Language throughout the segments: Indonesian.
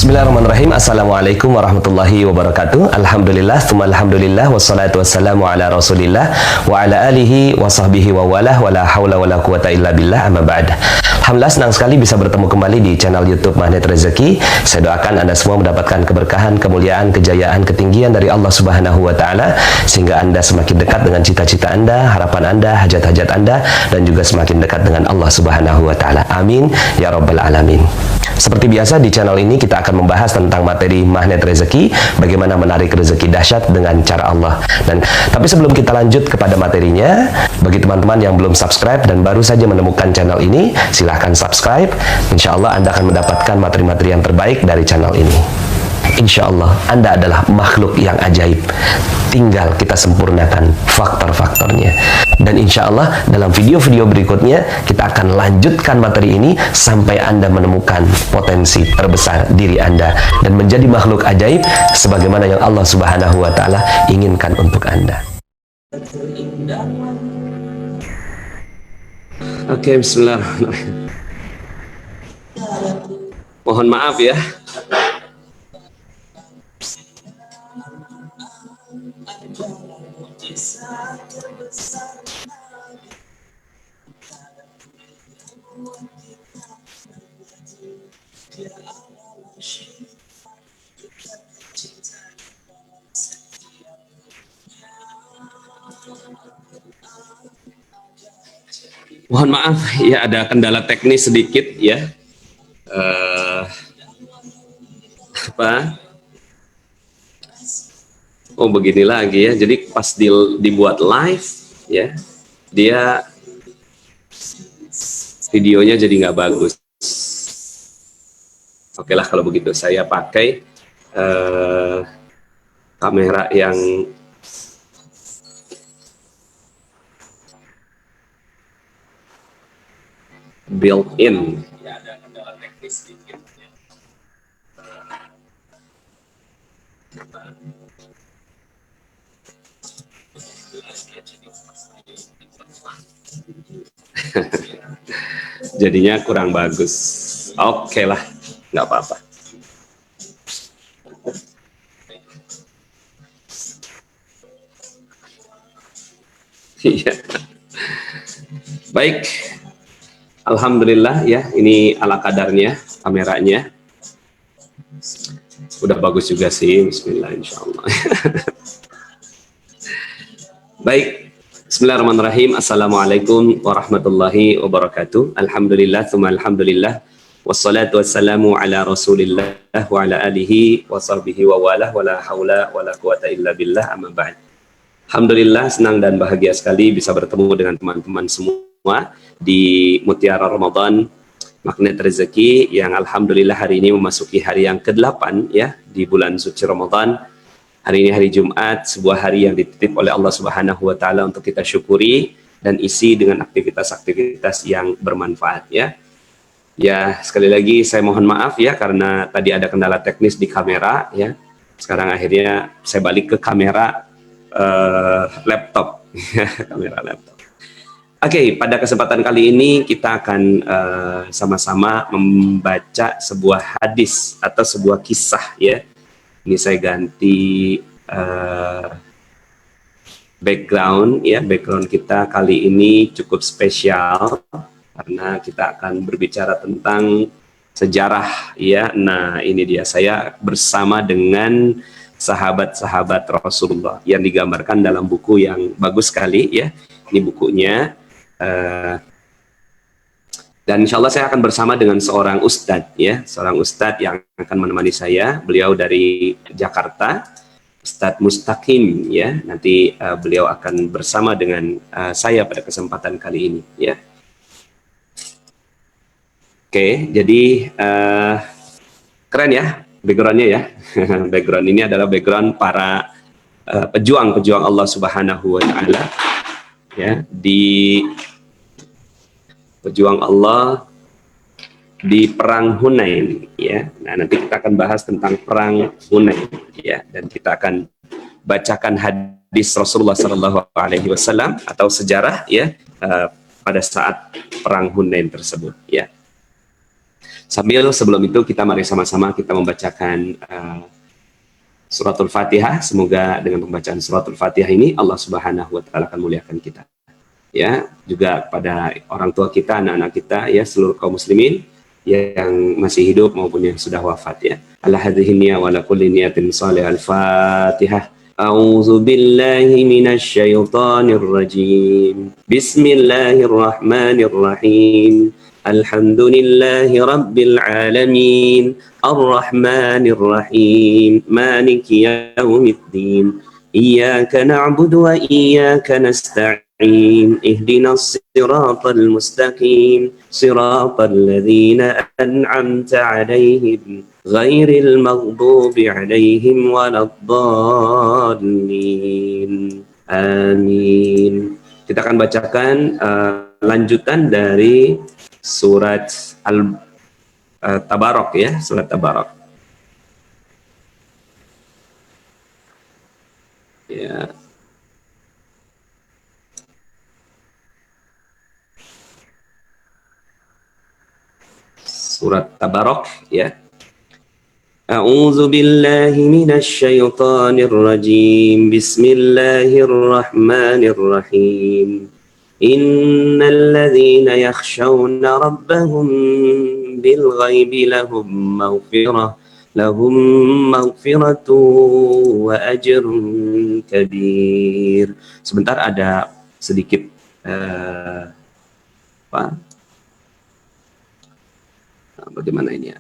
Bismillahirrahmanirrahim. Assalamualaikum warahmatullahi wabarakatuh. Alhamdulillah, tsumma alhamdulillah, wassalatu wassalamu ala rasulillah wa ala alihi wa sahbihi wa walah wa la hawla wa la quwata illa billah, amma ba'd. Alhamdulillah, senang sekali bisa bertemu kembali di channel YouTube Magnet Rezeki. Saya doakan Anda semua mendapatkan keberkahan, kemuliaan, kejayaan, ketinggian dari Allah Subhanahu wa taala sehingga Anda semakin dekat dengan cita-cita Anda, harapan Anda, hajat-hajat Anda, dan juga semakin dekat dengan Allah Subhanahu wa taala. Amin ya rabbal alamin. Seperti biasa di channel ini kita akan membahas tentang materi magnet rezeki, bagaimana menarik rezeki dahsyat dengan cara Allah. Tapi sebelum kita lanjut kepada materinya, bagi teman-teman yang belum subscribe dan baru saja menemukan channel ini, silahkan subscribe. Insya Allah Anda akan mendapatkan materi-materi yang terbaik dari channel ini. Insya Allah Anda adalah makhluk yang ajaib, tinggal kita sempurnakan faktor-faktornya. Dan insya Allah dalam video-video berikutnya kita akan lanjutkan materi ini sampai Anda menemukan potensi terbesar diri Anda dan menjadi makhluk ajaib sebagaimana yang Allah Subhanahu wa taala inginkan untuk Anda. Oke, bismillahirrahmanirrahim. Mohon maaf ya. Mohon maaf ya, ada kendala teknis sedikit ya. Oh begini lagi ya, jadi pas dibuat live ya, dia videonya jadi nggak bagus. Oke lah kalau begitu, saya pakai kamera yang built-in. Ya, ada kendala teknis sedikit. Jadinya kurang bagus. Oke lah, nggak apa-apa. Iya. Baik. Alhamdulillah ya, ini ala kadarnya kameranya. Udah bagus juga sih, bismillah insyaallah. Baik, bismillahirrahmanirrahim. Assalamualaikum warahmatullahi wabarakatuh. Alhamdulillah, tsumma alhamdulillah, wassalatu wassalamu ala rasulillah wa ala alihi wa sahbihi wa walah wa la hawla wa la quwata illa billah, amma ba'd. Alhamdulillah, senang dan bahagia sekali bisa bertemu dengan teman-teman semua di Mutiara Ramadan Magnet Rezeki yang alhamdulillah hari ini memasuki hari yang ke-8 ya di bulan suci Ramadan. Hari ini hari Jumat, sebuah hari yang dititip oleh Allah Subhanahu wa taala untuk kita syukuri dan isi dengan aktivitas-aktivitas yang bermanfaat ya. Ya, sekali lagi saya mohon maaf ya karena tadi ada kendala teknis di kamera ya. Sekarang akhirnya saya balik ke kamera laptop. Kamera laptop. Oke, pada kesempatan kali ini kita akan sama-sama membaca sebuah hadis atau sebuah kisah ya. Ini saya ganti background ya. Background kita kali ini cukup spesial karena kita akan berbicara tentang sejarah ya. Nah, ini dia, saya bersama dengan sahabat-sahabat Rasulullah yang digambarkan dalam buku yang bagus sekali ya. Ini bukunya. Dan insya Allah saya akan bersama dengan seorang ustadz ya, seorang ustadz yang akan menemani saya. Beliau dari Jakarta, Ustadz Mustaqim ya. Nanti beliau akan bersama dengan saya pada kesempatan kali ini ya. Oke, jadi keren ya backgroundnya ya. Background ini adalah background para pejuang-pejuang Allah Subhanahu wa taala ya, di pejuang Allah di perang Hunain ya. Nah, nanti kita akan bahas tentang perang Hunain ya, dan kita akan bacakan hadis Rasulullah Shallallahu Alaihi Wasallam atau sejarah ya pada saat perang Hunain tersebut ya. Sambil sebelum itu mari sama-sama kita membacakan suratul Fatihah. Semoga dengan pembacaan suratul Fatihah ini Allah Subhanahu wa taala akan muliakan kita. Ya, juga pada orang tua kita, anak-anak kita, ya seluruh kaum muslimin yang masih hidup maupun yang sudah wafat ya. Ala hadhihi niyya wa ala kulli niyatin shalih. Al-Fatihah. A'udzu billahi minasy syaithanir rajim. Bismillahirrahmanirrahim. Alhamdulillahi rabbil alamin. Ar-Rahmanir Rahim. Maliki yaumiddin. Iyyaka na'budu wa iyyaka nasta'in. Ihdinas siratal mustaqim. Siratal ladzina an'amta 'alaihim ghairil maghdubi 'alaihim waladdallin. Amin. Kita akan bacakan lanjutan dari surat Tabarok ya, surat Tabarok. Ya. Surat Tabarok ya. A'udzu billahi minasy syaithanir rajim. Bismillahirrahmanirrahim. Innal ladzina yakhshawna rabbahum bil ghaibi lahum maghfiratu wa ajrun kabir. Sebentar ada sedikit bagaimana ini ya?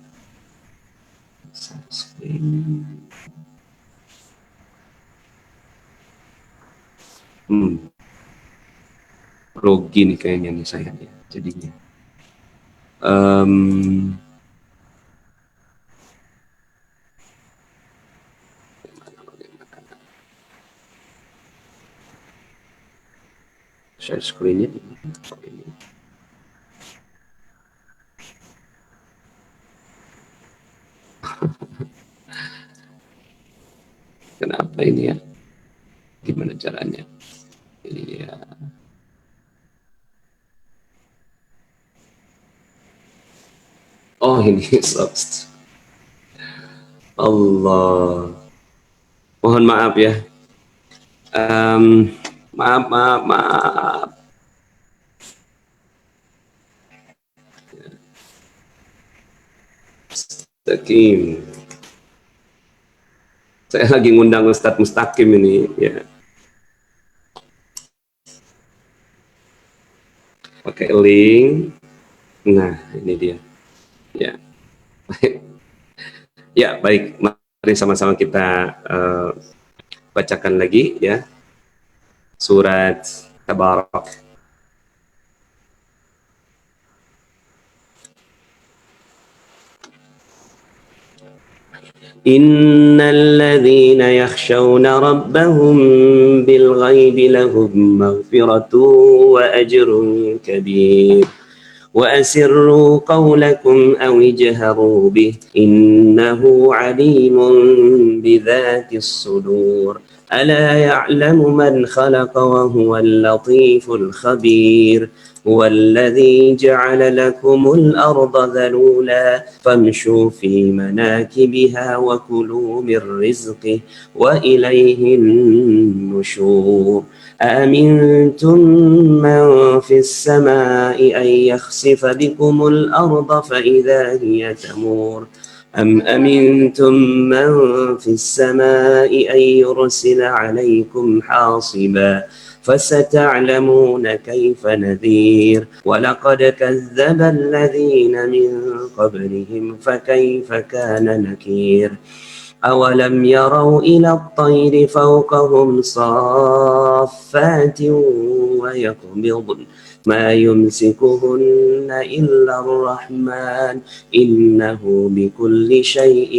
Grogi nih kayaknya nih saya ya jadinya. Share screen-nya ini. Kenapa ini ya? Gimana caranya? Ini ya. Oh ini Allah. Mohon maaf ya. Maaf. Mustaqim. Saya lagi ngundang Ustadz Mustaqim ini ya. Pakai link. Nah, ini dia. Ya. Ya, baik. Mari sama-sama kita bacakan lagi ya. Surat Tabarak. Innal ladzina yakhshawna rabbahum bil ghaibi lahum maghfiratun wa ajrun kabir. Wa asirru qawlakum aw ijharu bih innahu alimun bidzatis sudur. Ala ya'lamu man khalaqa wa huwal latiful khabir. هو الذي جعل لكم الأرض ذلولا فامشوا في مناكبها وكلوا من رزقه وإليه النشور أأمنتم من في السماء أن يخسف بكم الأرض فإذا هي تمور أم أمنتم من في السماء أن يرسل عليكم حاصبا فستعلمون كيف نذير ولقد كذب الذين من قبلهم فكيف كان نكير أولم يروا إلى الطير فوقهم صافات ويقبضن ما يمسكهن إلا الرحمن إنه بكل شيء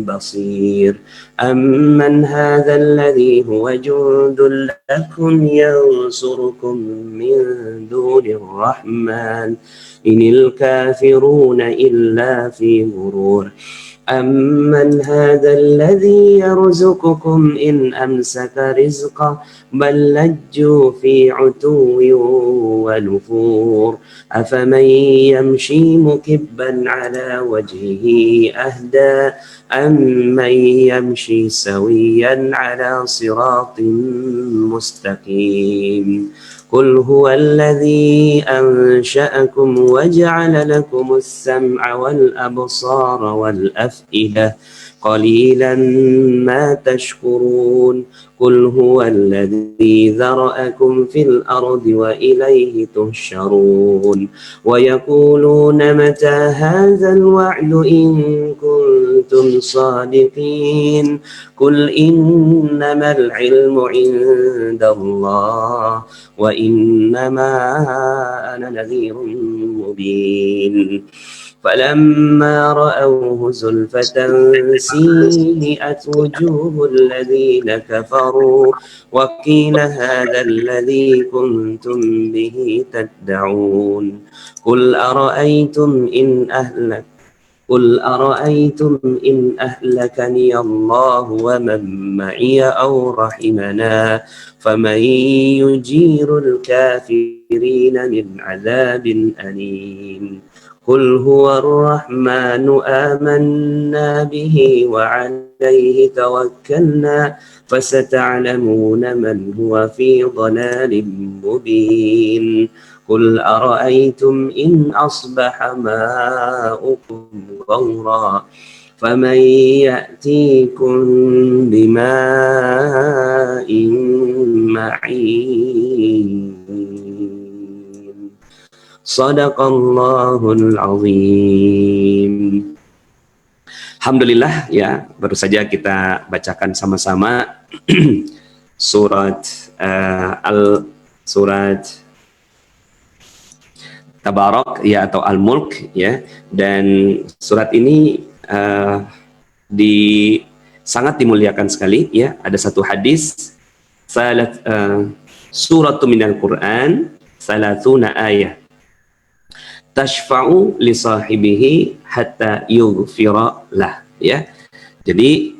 بصير أمن هذا الذي هو جند لكم ينصركم من دون الرحمن إن الكافرون إلا في غرور أمن هذا الذي يرزقكم إن أمسك رزقه بل لجوا في عتو ونفور أفمن يمشي مكبا على وجهه أهدى أمن يمشي سويا على صراط مستقيم قل هو الذي أنشأكم وجعل لكم السمع والأبصار والأفئدة قليلا ما تشكرون قل هو الذي ذرأكم في الأرض وإليه تحشرون ويقولون متى هذا الوعد إن كنتم صادقين قل إنما العلم عند الله وإنما أنا نذير مبين فلما رأوه زلفة سيئت وجوه الذين كفروا وقيل هذا الذي كنتم به تدعون قل أرأيتم إن أهلكني الله ومن معي أو رحمنا فمن يجير الكافرين من عذاب أليم قل هو الرحمن آمنا به وعليه توكلنا فستعلمون من هو في ضلال مبين قل أرأيتم إن أصبح ماؤكم غورا فمن يأتيكم بماء معين Sadaqallahul azim. Alhamdulillah ya, baru saja kita bacakan sama-sama surat surat Tabarak ya, atau Al-Mulk ya, dan surat ini sangat dimuliakan sekali ya. Ada satu hadis suratu minal Quran salatuna ayat tashfa'u li sahibihi hatta yughfira lah ya. Jadi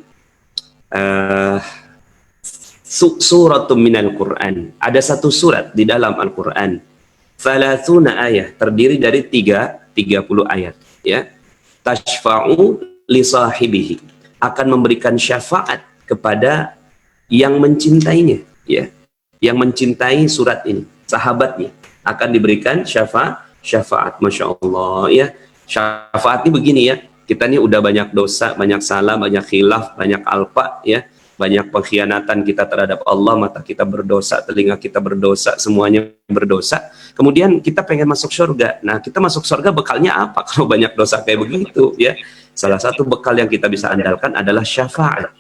suratun minal Quran, ada satu surat di dalam Al-Quran, salatuna ayat, terdiri dari 30 ayat ya. Tashfa'u li sahibihi, akan memberikan syafaat kepada yang mencintainya ya, yang mencintai surat ini, sahabatnya, akan diberikan syafaat. Masya Allah ya. Syafaat ini begini ya, kita ini udah banyak dosa, banyak salah, banyak khilaf, banyak alpa ya, banyak pengkhianatan kita terhadap Allah, mata kita berdosa, telinga kita berdosa, semuanya berdosa. Kemudian kita pengen masuk surga. Nah, kita masuk surga bekalnya apa kalau banyak dosa kayak begitu ya? Salah satu bekal yang kita bisa andalkan adalah syafaat.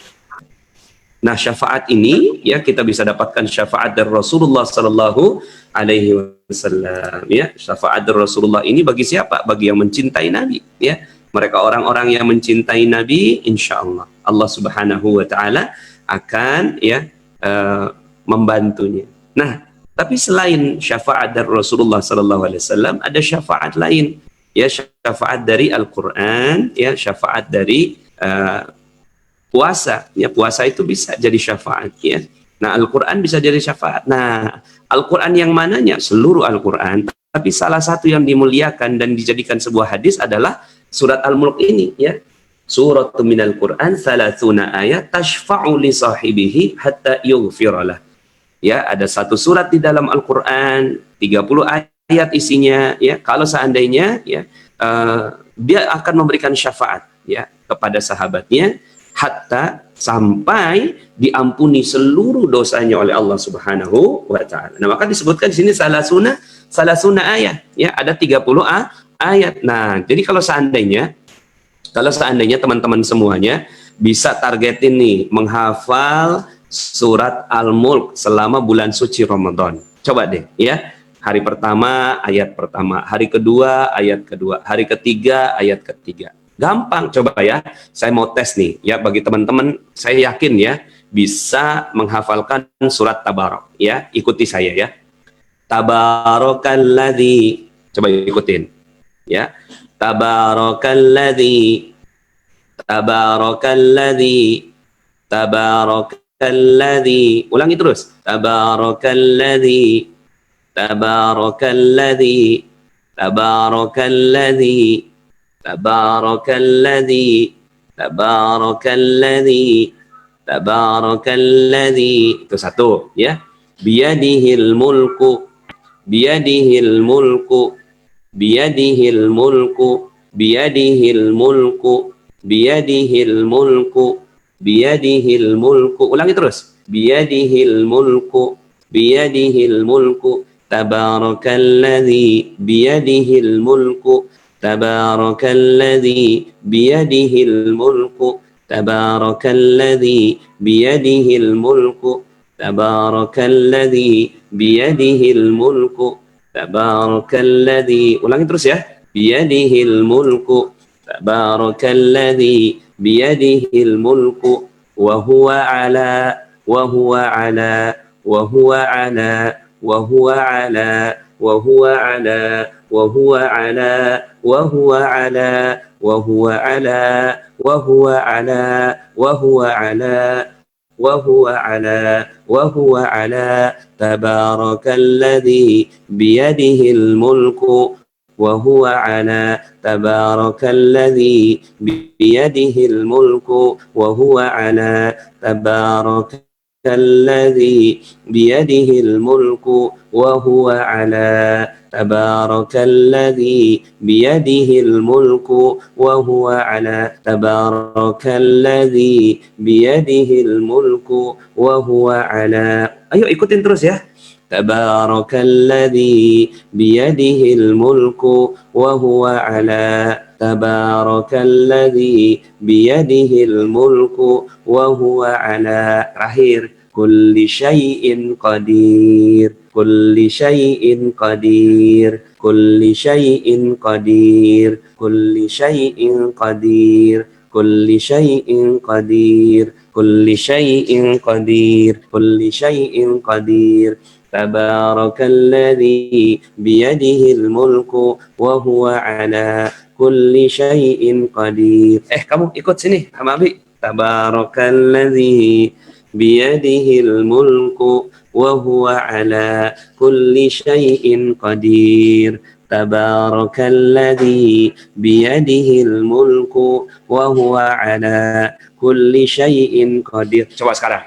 Nah, syafaat ini ya, kita bisa dapatkan syafaat dari Rasulullah Sallallahu Alaihi Wasallam ya. Syafaat dari Rasulullah ini bagi siapa? Bagi yang mencintai Nabi ya. Mereka orang-orang yang mencintai Nabi, insya Allah Allah Subhanahu Wa Taala akan ya membantunya. Nah, tapi selain syafaat dari Rasulullah Sallallahu Alaihi Wasallam, ada syafaat lain ya, syafaat dari Al-Quran ya, syafaat dari puasa ya. Puasa itu bisa jadi syafaat ya. Nah, Al-Quran bisa jadi syafaat. Nah, Al-Quran yang mananya? Seluruh Al-Quran, tapi salah satu yang dimuliakan dan dijadikan sebuah hadis adalah surat Al-Mulk ini ya. Suratun minal Quran salatuna ayat tashfa'u li sahibihi hatta yughfiralah ya. Ada satu surat di dalam Al-Quran, 30 ayat isinya ya. Kalau seandainya ya dia akan memberikan syafaat ya kepada sahabatnya, hatta, sampai diampuni seluruh dosanya oleh Allah Subhanahu wa Ta'ala. Nah, maka disebutkan di sini salasuna ayat ya, ada 30 ayat. Nah, jadi kalau seandainya teman-teman semuanya bisa targetin nih menghafal surat Al-Mulk selama bulan suci Ramadan. Coba deh ya. Hari pertama ayat pertama, hari kedua ayat kedua, hari ketiga ayat ketiga. Gampang, coba ya. Saya mau tes nih ya, bagi teman-teman, saya yakin ya bisa menghafalkan surat Tabarak ya. Ikuti saya ya. Tabarakalladzi, coba ikutin ya. Tabarakalladzi Tabarakalladzi. Tabarakalladzi. Ulangi terus. Tabarakalladzi. Tabarakalladzi. Tabarakalladzi. Tabarakalladzi. Tabarakalladzi. Tabarakalladzi. Itu satu, ya. Biyadihil mulku. Biyadihil mulku. Biyadihil mulku. Biyadihil mulku. Biyadihil mulku. Biyadihil mulku. Ulangi terus. Biyadihil mulku. Biyadihil mulku. Tabarakalladzi biyadihil mulku. Tabarakalladzi biyadihil mulku. Tabarakalladzi biyadihil mulku. Tabarakalladzi biyadihil mulku. Tabarakalladzi. Ulangi terus ya. Biyadihil mulku. Tabarakalladzi biyadihil mulku. Wa huwa ala. Wa huwa ala. Wa huwa ala. Wa huwa ala. Wa huwa ala. Wa huwa ala. Wa huwa ala. Wa huwa ala. Wa huwa ala. Wa huwa ala. وهو على وهو على تبارك الذي بيده الملك وهو على تبارك الذي بيده الملك وهو على تبارك الذي بيده الملك وهو على تبارك الذي بيده الملك وهو على تبارك الذي بيده الملك وهو على. Ayo ikutin terus ya. Tabarakalladzi biyadihil mulku wa huwa ala. Tabarakalladzi biyadihil mulku wa huwa ala. Terakhir. Kulli syai'in qadir. Kulli syai'in qadir. Kulli syai'in qadir. Kulli syai'in qadir. Kulli syai'in qadir. Kulli syai'in qadir. Kulli syai'in qadir. Tabarakalladzi biyadihil mulku wa huwa ala kulli syai'in qadir. Kamu ikut sini sama Abi. Tabarakalladzi biyadihil mulku wa huwa ala kulli syai'in qadir. Tabarakalladzi biyadihil mulku wa huwa ala kulli syai'in qadir. Coba sekarang.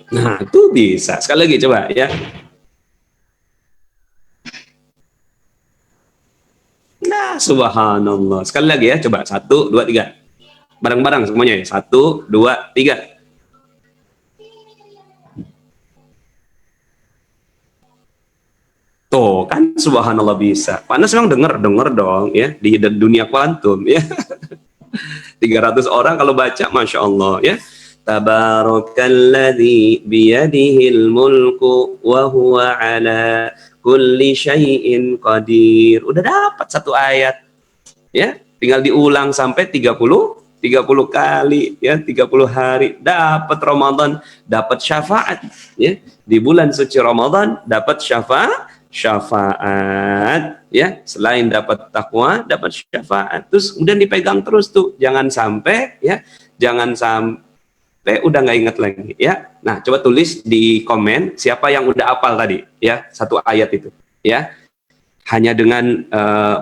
Nah, itu bisa. Sekali lagi coba ya. Nah, subhanallah. Sekali lagi ya, coba. 1, 2, 3. Bareng-bareng semuanya ya. 1, 2, 3. Tuh, kan subhanallah bisa. Panas memang denger dong ya. Di dunia kuantum ya. 300 orang kalau baca, Masya Allah ya. Tabarakalladzi biyadihil mulku wa huwa ala kulli syai'in qadir. Udah dapat satu ayat. Ya, tinggal diulang sampai 30 kali ya, 30 hari dapat Ramadan, dapat syafaat ya. Di bulan suci Ramadan dapat syafaat ya. Selain dapat takwa, dapat syafaat. Terus kemudian dipegang terus tuh. Jangan sampai ya, jangan sampai udah nggak ingat lagi ya. Nah, coba tulis di komen siapa yang udah hafal tadi ya, satu ayat itu ya. Hanya dengan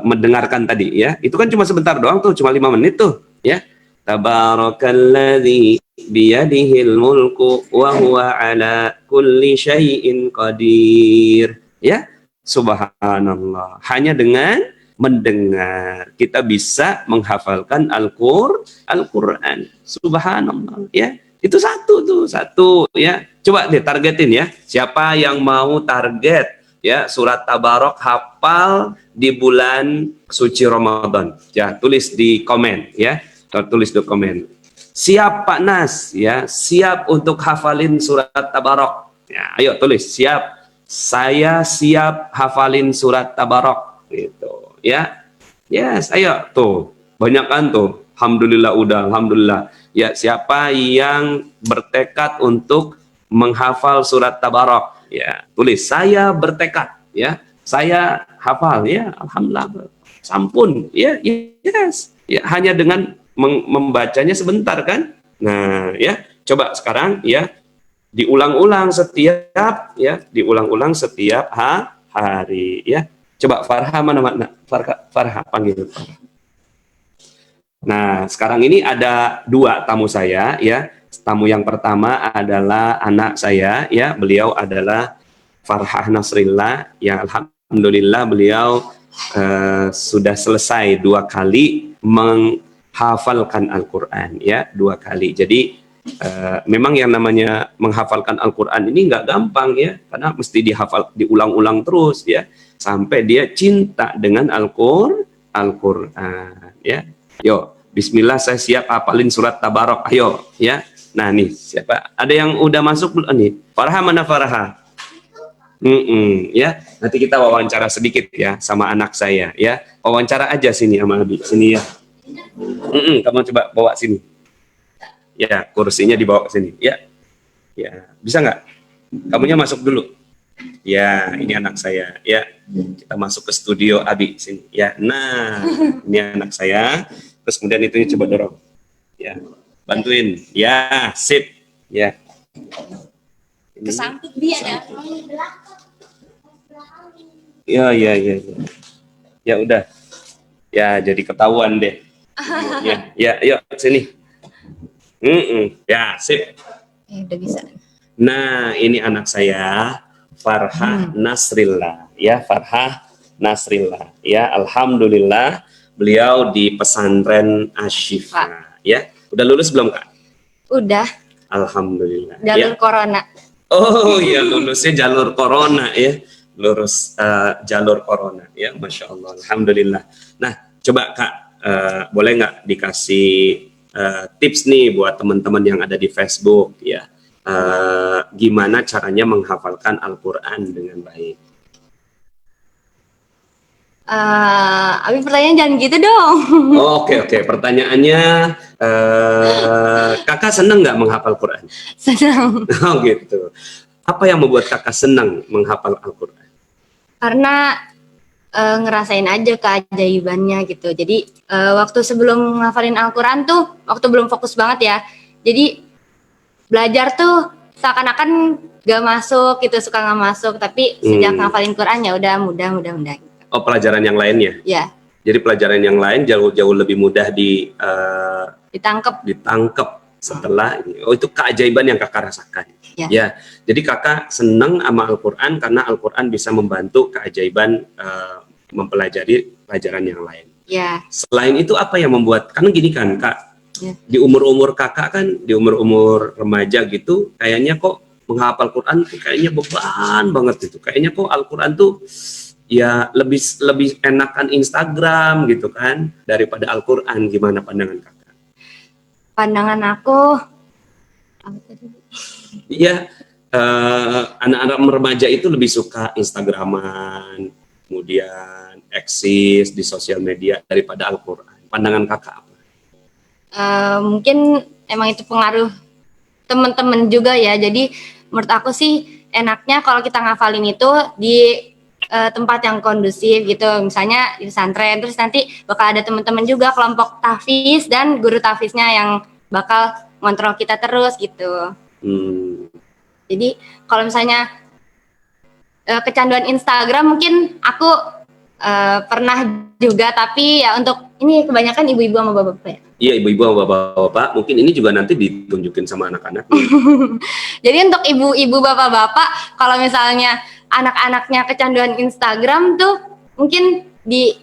mendengarkan tadi ya. Itu kan cuma sebentar doang tuh, cuma 5 menit tuh ya. Tabarakalladzi biyadihil mulku wa huwa ala kulli syai'in qadir ya. Subhanallah. Hanya dengan mendengar kita bisa menghafalkan Al-Qur'an. Subhanallah ya. Itu satu ya. Coba deh targetin ya. Siapa yang mau target ya surat Tabarok hafal di bulan suci Ramadan? Ya, tulis di komen ya. Tulis di komen. Siap Pak Nas ya, siap untuk hafalin surat Tabarok. Ya, ayo tulis siap. Saya siap hafalin surat Tabarok gitu ya. Yes, ayo tuh. Banyak kan tuh. Alhamdulillah udah, alhamdulillah. Ya, siapa yang bertekad untuk menghafal surat Tabarok? Ya, tulis saya bertekad ya. Saya hafal ya, alhamdulillah. sampun, ya, yes, ya, hanya dengan membacanya sebentar kan. Nah, ya, coba sekarang ya diulang-ulang setiap hari ya. Coba Farha mana? Farha panggil Farha. Nah, sekarang ini ada dua tamu saya ya. Tamu yang pertama adalah anak saya ya. Beliau adalah Farhah Nasrillah yang alhamdulillah beliau sudah selesai 2 kali menghafalkan Al-Qur'an ya, 2 kali. Jadi memang yang namanya menghafalkan Al-Qur'an ini nggak gampang ya, karena mesti dihafal, diulang-ulang terus ya, sampai dia cinta dengan Al-Qur'an ya. Yo, bismillah, saya siap hafalin surat Tabarok. Ayo ya. Nah nih, siapa? Ada yang udah masuk belum nih? Farha mana Farha? Ya, nanti kita wawancara sedikit ya sama anak saya ya. Wawancara aja sini sama Abi. Sini ya. Kamu coba bawa sini. Ya, kursinya dibawa ke sini. Ya, ya, bisa nggak? Kamunya masuk dulu. Ya, ini anak saya. Ya, kita masuk ke studio Abi sini. Ya, nah, ini anak saya. Terus kemudian itu coba dorong. Ya, bantuin. Ya, sip. Ya. Kesangkut dia ada. Ya. Ya udah. Ya, jadi ketahuan deh. Ya, yuk sini. Ya, sip. Udah bisa. Nah, ini anak saya, Farhah Nasrillah. Ya, Farhah Nasrillah. Ya, alhamdulillah beliau di pesantren Asy-Syifa. Ya, udah lulus belum, Kak? Udah. Alhamdulillah. Jalur ya. corona. Oh iya, lulusnya jalur corona ya. Lurus jalur corona ya, Masya Allah. Alhamdulillah. Nah, coba Kak, boleh nggak dikasih tips nih buat teman-teman yang ada di Facebook ya, gimana caranya menghafalkan Al-Quran dengan baik? Abi pertanyaan jangan gitu dong. Oke. Pertanyaannya, kakak senang nggak menghafal Quran? Senang. Oh gitu. Apa yang membuat kakak senang menghafal Al-Quran? Karena ngerasain aja keajaibannya gitu. Jadi waktu sebelum ngafalin Al-Quran tuh, waktu belum fokus banget ya. Jadi belajar tuh seakan-akan gak masuk gitu, suka gak masuk. Tapi sejak ngafalin Quran ya udah mudah. Gitu. Oh, pelajaran yang lainnya? Ya. Jadi pelajaran yang lain jauh lebih mudah ditangkep setelah ini. Oh, itu keajaiban yang kakak rasakan. Ya. Jadi kakak senang sama Al-Quran karena Al-Quran bisa membantu keajaiban mempelajari pelajaran yang lain. Ya. Selain itu apa yang membuat, karena gini kan Kak, ya. Di umur-umur kakak kan, di umur-umur remaja gitu, kayaknya kok menghafal Quran tuh kayaknya beban banget gitu. Kayaknya kok Al-Quran tuh ya lebih enakan Instagram gitu kan daripada Al-Quran. Gimana pandangan kakak? Pandangan aku, iya, anak-anak remaja itu lebih suka Instagraman, kemudian eksis di sosial media daripada Al-Quran. Pandangan kakak apa? Mungkin emang itu pengaruh teman-teman juga ya. Jadi menurut aku sih enaknya kalau kita ngafalin itu di tempat yang kondusif gitu, misalnya di pesantren, terus nanti bakal ada teman-teman juga kelompok tahfiz dan guru tahfiznya yang bakal ngontrol kita terus gitu. Jadi kalau misalnya kecanduan Instagram mungkin aku pernah juga, tapi ya untuk ini kebanyakan ibu-ibu sama bapak-bapak ya. Iya, ibu-ibu sama bapak-bapak, mungkin ini juga nanti ditunjukin sama anak-anak. Jadi untuk ibu-ibu bapak-bapak, kalau misalnya anak-anaknya kecanduan Instagram tuh mungkin di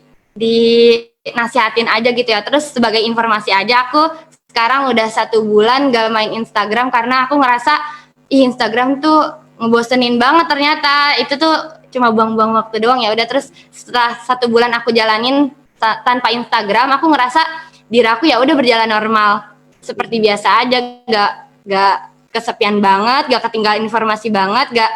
nasihatin aja gitu ya. Terus sebagai informasi aja, aku sekarang udah 1 bulan gak main Instagram karena aku ngerasa Instagram tuh ngebosenin banget ternyata. Itu tuh cuma buang-buang waktu doang ya. Udah, terus setelah 1 bulan aku jalanin tanpa Instagram, aku ngerasa diri aku ya udah berjalan normal seperti biasa aja, gak kesepian banget, gak ketinggalan informasi banget, gak,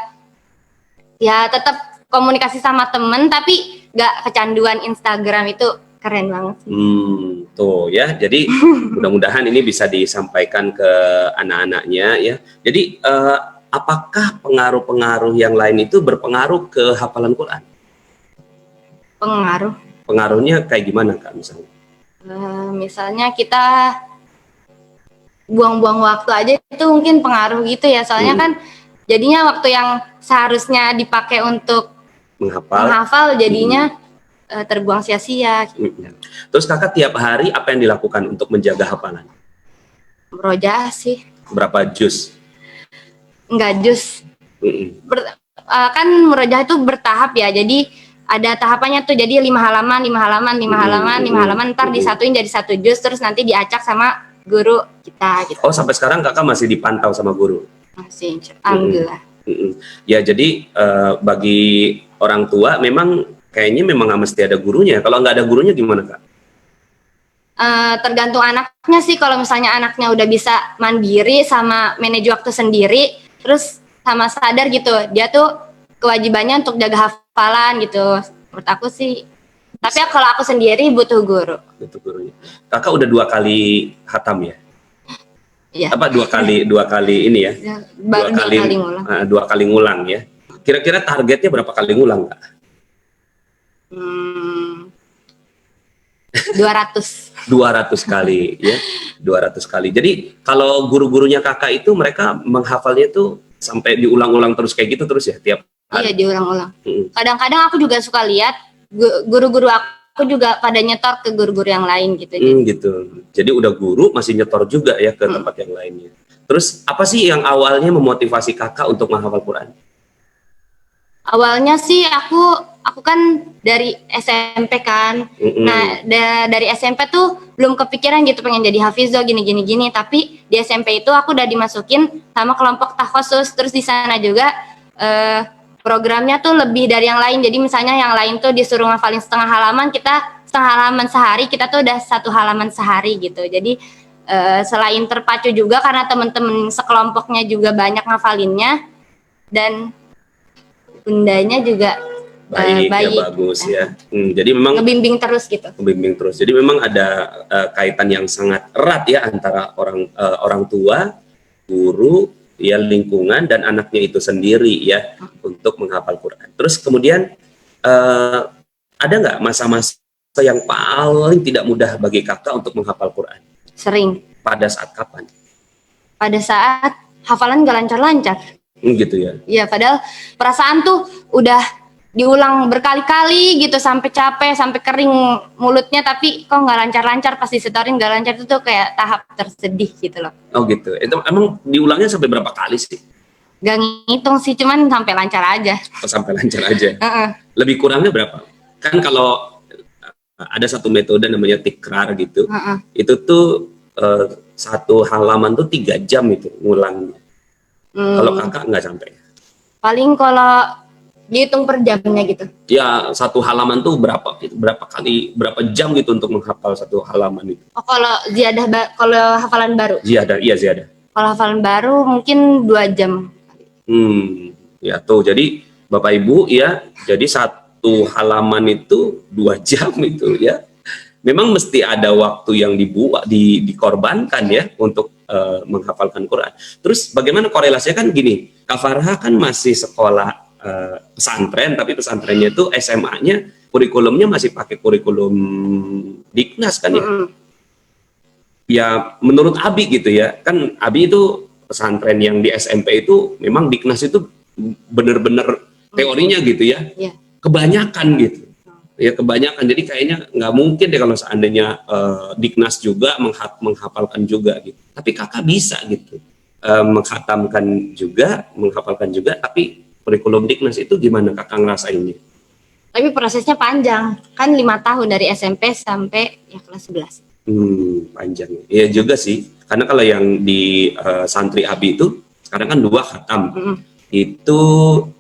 ya tetap komunikasi sama temen tapi gak kecanduan Instagram. Itu keren banget sih. Tuh ya, jadi mudah-mudahan ini bisa disampaikan ke anak-anaknya ya. Jadi apakah pengaruh-pengaruh yang lain itu berpengaruh ke hafalan Quran? Pengaruh? pengaruhnya kayak gimana Kak misalnya? Misalnya kita buang-buang waktu aja itu mungkin pengaruh gitu ya, soalnya kan jadinya waktu yang seharusnya dipakai untuk menghafal jadinya terbuang sia-sia. Terus Kakak tiap hari apa yang dilakukan untuk menjaga hafalan? Merojaah sih. Berapa juz? Enggak juz. Kan merojaah itu bertahap ya, jadi ada tahapannya tuh, jadi 5 halaman, 5 halaman, 5 halaman, 5 halaman, ntar disatuin jadi 1 juz, terus nanti diacak sama guru kita gitu. Oh, sampai sekarang Kakak masih dipantau sama guru? Masih, alhamdulillah. Ya, jadi bagi orang tua memang kayaknya memang nggak mesti ada gurunya. Kalau nggak ada gurunya gimana Kak? Tergantung anaknya sih. Kalau misalnya anaknya udah bisa mandiri sama manage waktu sendiri, terus sama sadar gitu, dia tuh kewajibannya untuk jaga hafalan gitu. Menurut aku sih. Tapi kalau aku sendiri butuh guru. Butuh gurunya. Kakak udah 2 kali hatam ya? Iya. Apa 2 kali ini ya? Baru 2 kali ngulang. 2 kali ngulang ya. Kira-kira targetnya berapa kali ngulang Kak? 200 kali ya. 200 kali. Jadi kalau guru-gurunya Kakak itu mereka menghafalnya itu sampai diulang-ulang terus kayak gitu terus ya tiap hari? Iya, diulang-ulang. Kadang-kadang aku juga suka lihat guru-guru aku juga pada nyetor ke guru-guru yang lain gitu. Gitu. Jadi udah guru masih nyetor juga ya ke tempat yang lainnya. Terus apa sih yang awalnya memotivasi Kakak untuk menghafal Quran? Awalnya sih aku kan dari SMP kan. Nah, dari SMP tuh belum kepikiran gitu pengen jadi hafizah gini. Tapi di SMP itu aku udah dimasukin sama kelompok takhusus. Terus di sana juga programnya tuh lebih dari yang lain. Jadi misalnya yang lain tuh disuruh ngafalin setengah halaman, kita setengah halaman sehari, kita tuh udah 1 halaman sehari gitu. Jadi selain terpacu juga karena temen-temen sekelompoknya juga banyak ngafalinnya, dan bundanya juga baik. Ya, bagus ya. Jadi memang ngebimbing terus gitu. Ngebimbing terus. Jadi memang ada kaitan yang sangat erat ya antara orang tua, guru, ya lingkungan dan anaknya itu sendiri ya untuk menghafal Quran. Terus kemudian ada nggak masa-masa yang paling tidak mudah bagi Kakak untuk menghafal Quran? Sering. Pada saat kapan? Pada saat hafalan gak lancar-lancar. Gitu ya? Iya, padahal perasaan tuh udah diulang berkali-kali gitu sampai capek, sampai kering mulutnya, tapi kok nggak lancar-lancar, pas disetorin nggak lancar, itu tuh kayak tahap tersedih gitu loh. Oh gitu. Itu emang diulangnya sampai berapa kali sih? Gak ngitung sih, cuman sampai lancar aja. Oh, sampai lancar aja. Lebih kurangnya berapa? Kan kalau ada satu metode namanya tikrar gitu, itu tuh 1 halaman tuh 3 jam itu ngulangnya. Kalau Kakak nggak sampai? Paling kalau dihitung per jamnya gitu. Ya, 1 halaman tuh berapa jam gitu untuk menghafal 1 halaman itu? Oh, kalau kalau hafalan baru? Ziyadah. Kalau hafalan baru mungkin 2 jam. Ya tuh, jadi Bapak Ibu ya, jadi 1 halaman itu 2 jam itu ya. Memang mesti ada waktu yang dikorbankan ya untuk menghafalkan Quran. Terus bagaimana korelasinya? Kan gini, Kak Farha kan masih sekolah pesantren, tapi pesantrennya itu SMA-nya kurikulumnya masih pakai kurikulum Diknas kan ya. Ya menurut Abi gitu ya, kan Abi itu pesantren yang di SMP itu memang Diknas itu benar-benar teorinya gitu ya. Kebanyakan gitu. Ya kebanyakan, jadi kayaknya nggak mungkin deh kalau seandainya Diknas juga menghafalkan juga gitu. Tapi Kakak bisa gitu menghafalkan juga, tapi kurikulum Diknas itu gimana Kakak ngerasainnya? Tapi prosesnya panjang, kan 5 tahun dari SMP sampai ya kelas 11. Panjang. Iya juga sih, karena kalau yang di santri Abi itu sekarang kan 2 khatam. Itu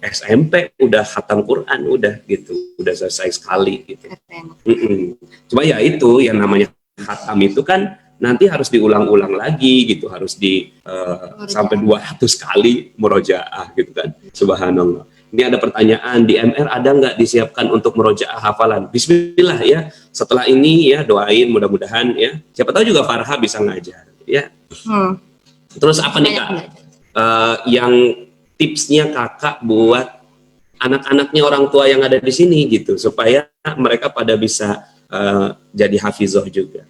SMP udah khatam Quran udah gitu, udah selesai sekali gitu. Cuma ya itu yang namanya khatam itu kan nanti harus diulang-ulang lagi gitu, harus sampai 200 kali murojaah gitu kan. Subhanallah. Ini ada pertanyaan, di MR ada nggak disiapkan untuk murojaah hafalan? Bismillah ya, setelah ini ya doain mudah-mudahan ya, siapa tahu juga Farha bisa ngajar ya. Terus apa nih Kak yang tipsnya Kakak buat anak-anaknya orang tua yang ada di sini gitu, supaya mereka pada bisa jadi hafizoh juga.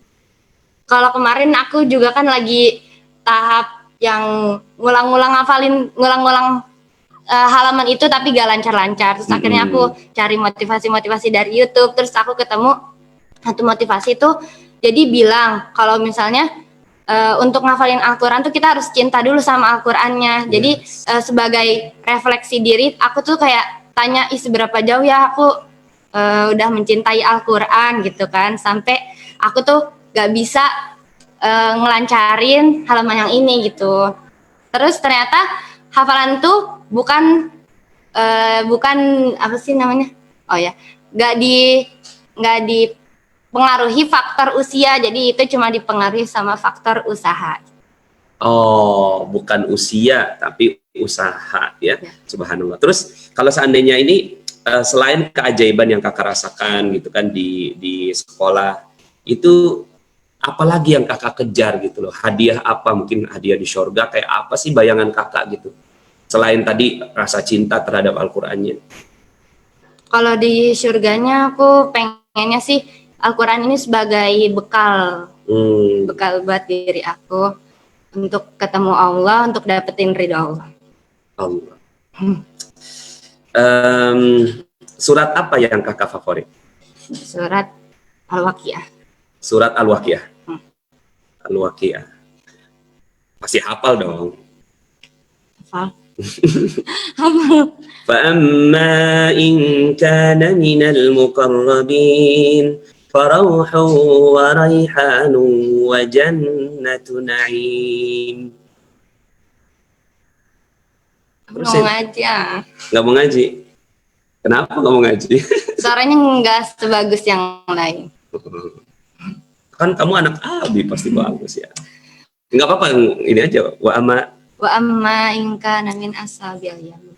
Kalau kemarin aku juga kan lagi tahap yang ngulang-ngulang halaman itu tapi gak lancar-lancar. Terus akhirnya aku cari motivasi-motivasi dari YouTube. Terus aku ketemu satu motivasi itu, jadi bilang kalau misalnya untuk ngafalin Al-Quran tuh kita harus cinta dulu sama Al-Qurannya. Jadi sebagai refleksi diri, aku tuh kayak tanya, seberapa jauh ya aku udah mencintai Al-Quran gitu kan. Sampai aku tuh gak bisa ngelancarin halaman yang ini gitu. Terus ternyata hafalan tuh bukan apa sih namanya? Oh ya, nggak dipengaruhi faktor usia, jadi itu cuma dipengaruhi sama faktor usaha. Oh, bukan usia tapi usaha ya. Subhanallah. Terus kalau seandainya ini selain keajaiban yang kakak rasakan gitu kan di sekolah, itu apalagi yang kakak kejar gitu loh? Hadiah apa? Mungkin hadiah di surga, kayak apa sih bayangan kakak gitu? Selain tadi rasa cinta terhadap Al-Qur'annya. Kalau di surganya aku pengennya sih Al-Quran ini sebagai bekal buat diri aku untuk ketemu Allah, untuk dapetin ridho Allah. Allah. Surat apa yang kakak favorit? Surat Al-Waqiah. Surat Al-Waqiah. Al-Waqiah. Pasti hafal dong. Hafal. فَأَمَّا إِنْ كَانَ مِنَ الْمُقَرَّبِينَ فَرَوْحٌ وَرَيْحَانٌ وَجَنَّةُ نَعِيمٍ. Nggak mau ngaji ya. Nggak mau ngaji? Kenapa nggak mau ngaji? Suaranya nggak sebagus yang lain. Kan kamu anak Abi, pasti bagus ya. Nggak apa-apa, ini aja. Wa amma in kana min ashabil yamin.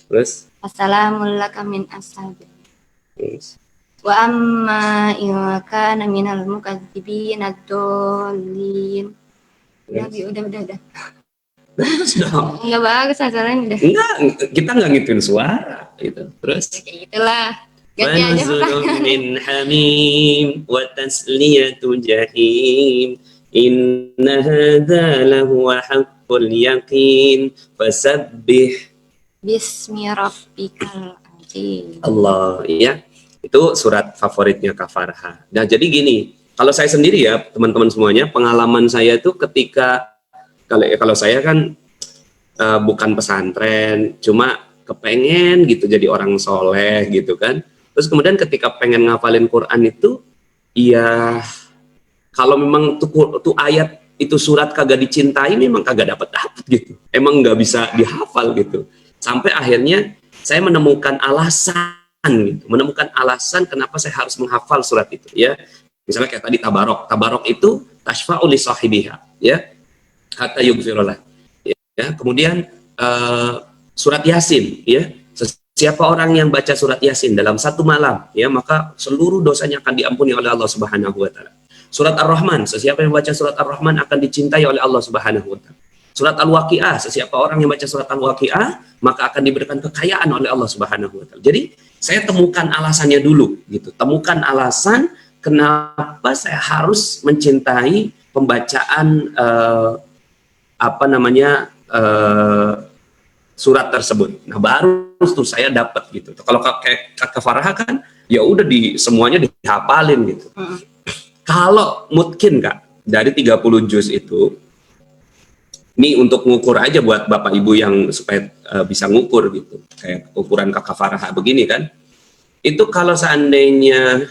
Terus? Assalamun laka min ashabil. Terus? Wa amma in kana minal mukadzibin ad-dallin. Udah. Terus dong. Nggak bagus suaranya udah. Enggak, kita nggak ngituin suara gitu. Terus? Ya, kayak gitulah. Ganti aja Wanzurun min hamim wa tasliyatu jahim. Inna hadza lahu haqqul yaqin fasabbih bismi rabbikal azim. Allah, ya. Itu surat favoritnya Kak Farha. Nah, jadi gini, kalau saya sendiri ya, teman-teman semuanya, pengalaman saya itu ketika kalau saya kan bukan pesantren, cuma kepengen gitu jadi orang soleh gitu kan. Terus kemudian ketika pengen ngafalin Quran itu, ya kalau memang tuh ayat itu surat kagak dicintai, memang kagak dapat gitu. Emang nggak bisa dihafal gitu. Sampai akhirnya saya menemukan alasan gitu, menemukan alasan kenapa saya harus menghafal surat itu ya. Misalnya kayak tadi tabarok itu tashfa'u li sahibiha ya, hatta yughfirullah ya. Kemudian surat Yasin ya, siapa orang yang baca surat Yasin dalam satu malam ya, maka seluruh dosanya akan diampuni oleh Allah Subhanahu wa taala. Surat Ar-Rahman, sesiapa yang baca surat Ar-Rahman akan dicintai oleh Allah Subhanahu wa taala. Surat Al-Waqiah, sesiapa orang yang baca surat Al-Waqiah maka akan diberikan kekayaan oleh Allah Subhanahu wa taala. Jadi, saya temukan alasannya dulu gitu. Temukan alasan kenapa saya harus mencintai pembacaan surat tersebut. Nah, baru tuh saya dapat gitu. Kalau Kak Farha kan ya udah semuanya dihafalin gitu. Kalau mungkin Kak, dari 30 juz itu, ini untuk ngukur aja buat Bapak Ibu yang supaya bisa ngukur gitu. Kayak ukuran Kakak Farha begini kan. Itu kalau seandainya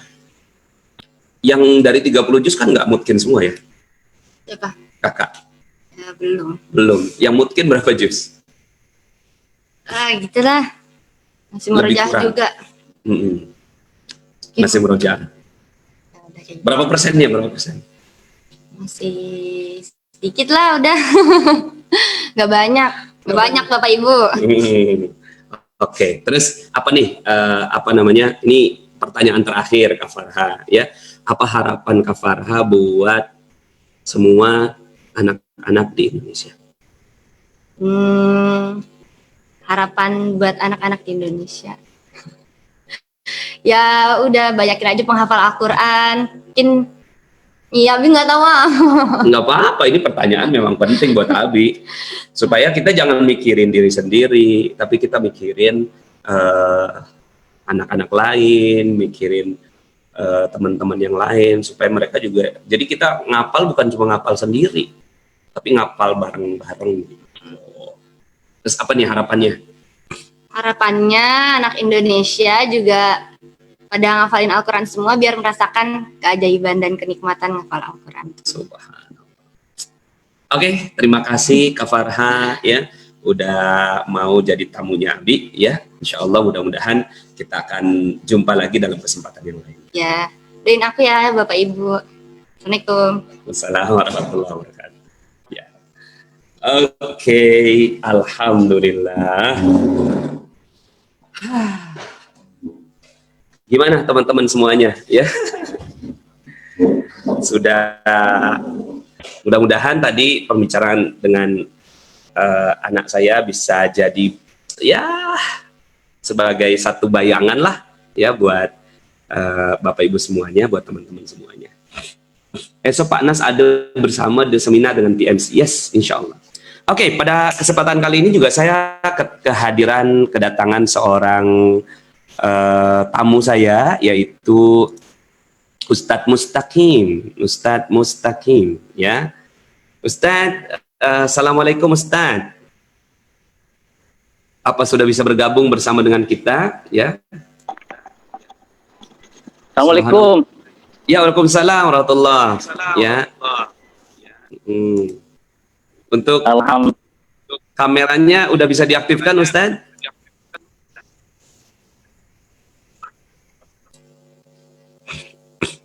yang dari 30 juz kan nggak mungkin semua ya? Ya Pak? Kakak? Ya, belum. Yang mungkin berapa juz? Gitulah. Masih merojah juga. Masih merojah. Berapa persennya? Masih sedikit lah udah. Nggak banyak Bapak Ibu. Oke, terus apa nih ini pertanyaan terakhir Kak Farha ya. Apa harapan Kak Farha buat semua anak-anak di Indonesia? harapan buat anak-anak di Indonesia. Ya udah banyakin aja penghafal Al-Quran. Mungkin iya, Abi nggak tahu ah. Nggak apa-apa, ini pertanyaan memang penting buat Abi. Supaya kita jangan mikirin diri sendiri, tapi kita mikirin anak-anak lain, mikirin teman-teman yang lain, supaya mereka juga. Jadi kita ngapal bukan cuma ngapal sendiri, tapi ngapal bareng-bareng. Terus apa nih harapannya? Harapannya anak Indonesia juga pada ngafalin Al-Quran semua biar merasakan keajaiban dan kenikmatan ngafal Al-Quran. Subhanallah. Oke, terima kasih Kak Farha ya, udah mau jadi tamunya Abi ya. Insya Allah mudah-mudahan kita akan jumpa lagi dalam kesempatan yang lain. Ya, doain aku ya Bapak Ibu. Assalamualaikum. Wassalamualaikum warahmatullahi wabarakatuh. Ya. Oke, alhamdulillah. Gimana teman-teman semuanya ya? Sudah, mudah-mudahan tadi pembicaraan dengan anak saya bisa jadi ya sebagai satu bayangan lah ya buat Bapak Ibu semuanya, buat teman-teman semuanya. Esok Pak Nas ada bersama di seminar dengan PMC. Yes, insya Allah. Oke, pada kesempatan kali ini juga saya kedatangan seorang tamu saya, yaitu Ustadz Mustaqim ya. Ustadz, Assalamualaikum Ustadz. Apa sudah bisa bergabung bersama dengan kita ya? Assalamualaikum. Ya, waalaikumsalam warahmatullah. Ya. Untuk kameranya udah bisa diaktifkan Ustadz?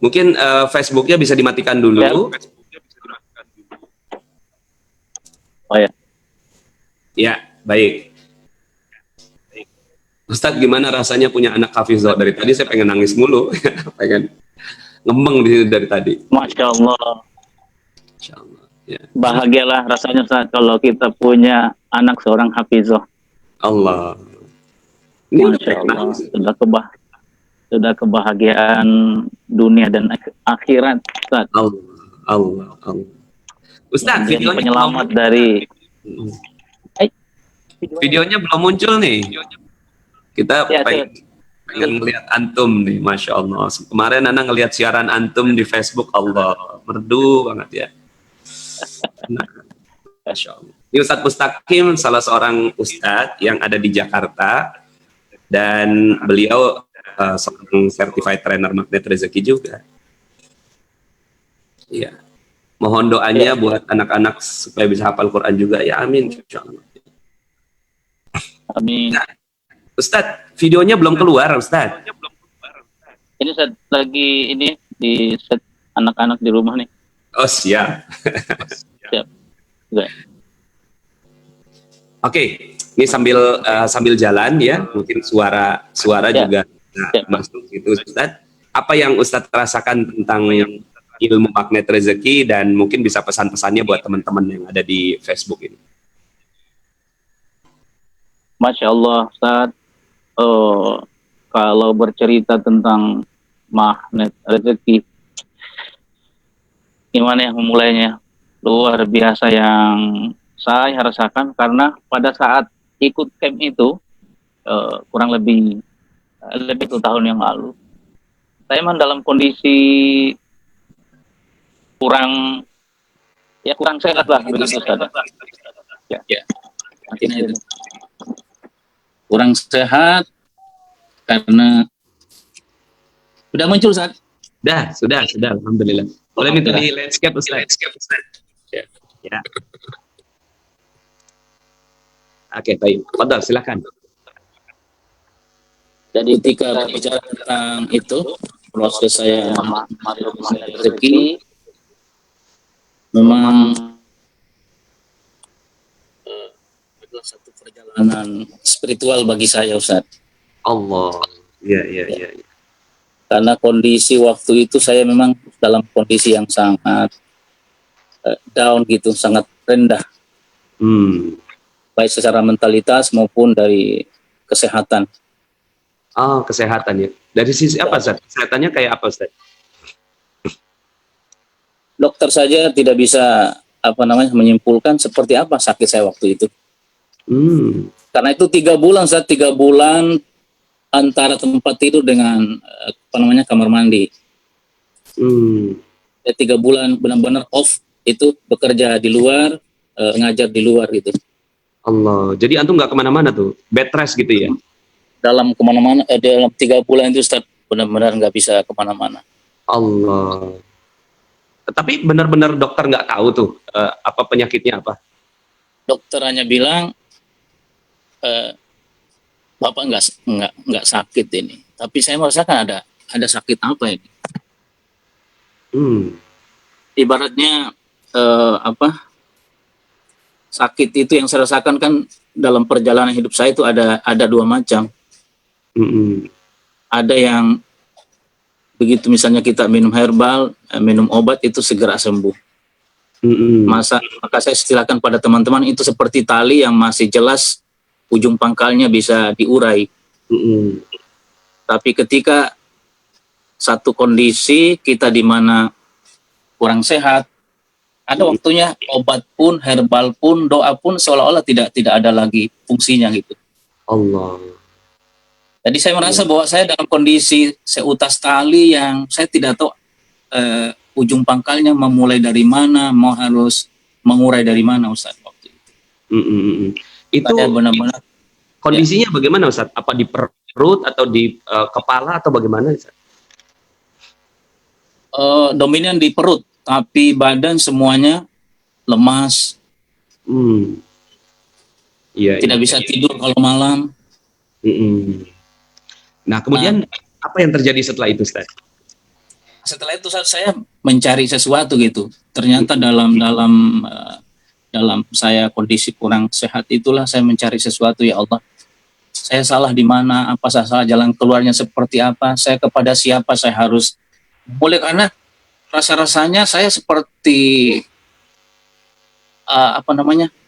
Mungkin Facebooknya bisa dimatikan dulu. Ya. Oh ya. Ya, baik. Ustadz, gimana rasanya punya anak hafizah? Dari tadi saya pengen nangis mulu, pengen ngembeng di sini dari tadi. Masya Allah. Masya Allah. Ya. Bahagialah rasanya saat kalau kita punya anak seorang hafizah. Allah. Ini Masya Allah. Sudah kebahagiaan dunia dan akhirat. Ustaz. Allah. Ustadz, videonya penyelamat dari videonya belum muncul nih. Kita ya, pengen ngeliat antum nih, Masya Allah. Kemarin Nana ngelihat siaran antum di Facebook, Allah, merdu banget ya. Masya Allah. Ini Ustadz Mustaqim, salah seorang Ustadz yang ada di Jakarta, dan beliau seorang certified trainer magnet rezeki juga. Iya. Mohon doanya buat anak-anak supaya bisa hafal Quran juga ya, amin. Insyaallah. Amin. Nah, Ustadz, videonya belum keluar Ustadz. Ini saat lagi ini di set anak-anak di rumah nih. Oh siap. Siap. Oke. Oke, ini sambil jalan ya, mungkin suara Ya. juga masuk gitu Ustadz. Apa yang Ustadz rasakan tentang ilmu magnet rezeki, dan mungkin bisa pesan-pesannya buat teman-teman yang ada di Facebook ini. Masya Allah, Ustaz. Kalau bercerita tentang magnet rezeki, gimana ya memulainya? Luar biasa yang saya rasakan, karena pada saat ikut camp itu kurang lebih 1 tahun yang lalu, saya memang dalam kondisi kurang sehat lah begitu, Ustaz. Ya. Akhirnya itu kurang sehat karena sudah muncul saat Sudah, alhamdulillah. Boleh minta di landscape Ustaz. Ya. Oke, baik. Fadhal, silakan. jadi ketika berbicara tentang itu proses saya masuk rezeki, memang adalah satu perjalanan spiritual bagi saya, Ustaz. Allah. Iya. Karena kondisi waktu itu saya memang dalam kondisi yang sangat down gitu, sangat rendah. baik secara mentalitas maupun dari kesehatan. Oh, kesehatan ya. Dari sisi apa, Ustaz? Kesehatannya kayak apa, Ustaz? Dokter saja tidak bisa menyimpulkan seperti apa sakit saya waktu itu. Karena itu 3 bulan, 3 bulan antara tempat tidur dengan kamar mandi. Ya, 3 bulan benar-benar off, itu bekerja di luar, ngajar di luar gitu. Allah, jadi antum nggak kemana-mana tuh, bed rest gitu ya? Dalam kemana-mana, dalam 3 bulan itu Ustaz, benar-benar nggak bisa kemana-mana. Allah. Tapi benar-benar dokter nggak tahu tuh apa penyakitnya apa? Dokter hanya bilang, Bapak nggak sakit ini. Tapi saya merasakan ada sakit apa ini? Ibaratnya sakit itu yang saya rasakan kan dalam perjalanan hidup saya itu ada 2 macam. Ada yang begitu misalnya kita minum herbal, minum obat itu segera sembuh. Maka saya silakan pada teman-teman itu seperti tali yang masih jelas ujung pangkalnya bisa diurai. Tapi ketika satu kondisi kita di mana kurang sehat, ada waktunya obat pun, herbal pun, doa pun seolah-olah tidak ada lagi fungsinya gitu. Allah. Jadi saya merasa bahwa saya dalam kondisi seutas tali yang saya tidak tahu ujung pangkalnya memulai dari mana, mau harus mengurai dari mana, Ustaz, waktu itu. Itu benar-benar kondisinya bagaimana, Ustaz? Apa di perut atau di kepala atau bagaimana, Ustaz? Dominan di perut, tapi badan semuanya lemas. Tidak bisa tidur kalau malam. Nah, kemudian apa yang terjadi setelah itu, Ustaz? Setelah itu saya mencari sesuatu gitu. Ternyata dalam saya kondisi kurang sehat itulah saya mencari sesuatu, ya Allah. Saya salah di mana? Apa saya salah? Jalan keluarnya seperti apa? Saya kepada siapa saya harus boleh, karena rasa-rasanya saya seperti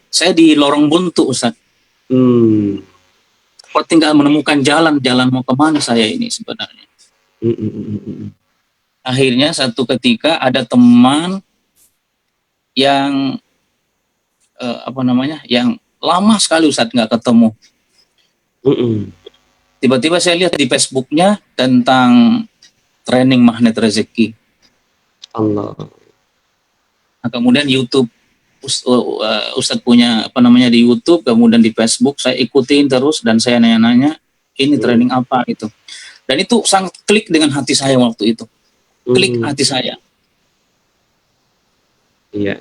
saya di lorong buntu, Ustaz. Seperti nggak menemukan jalan mau kemana saya ini sebenarnya. Akhirnya satu ketika ada teman yang yang lama sekali Ustaz nggak ketemu. Tiba-tiba saya lihat di Facebooknya tentang training magnet rezeki. Allah. Nah, kemudian YouTube, Ustadz punya di YouTube, kemudian di Facebook saya ikutin terus dan saya nanya-nanya ini training apa itu. Dan itu sangat klik dengan hati saya waktu itu. Klik hati saya. Iya.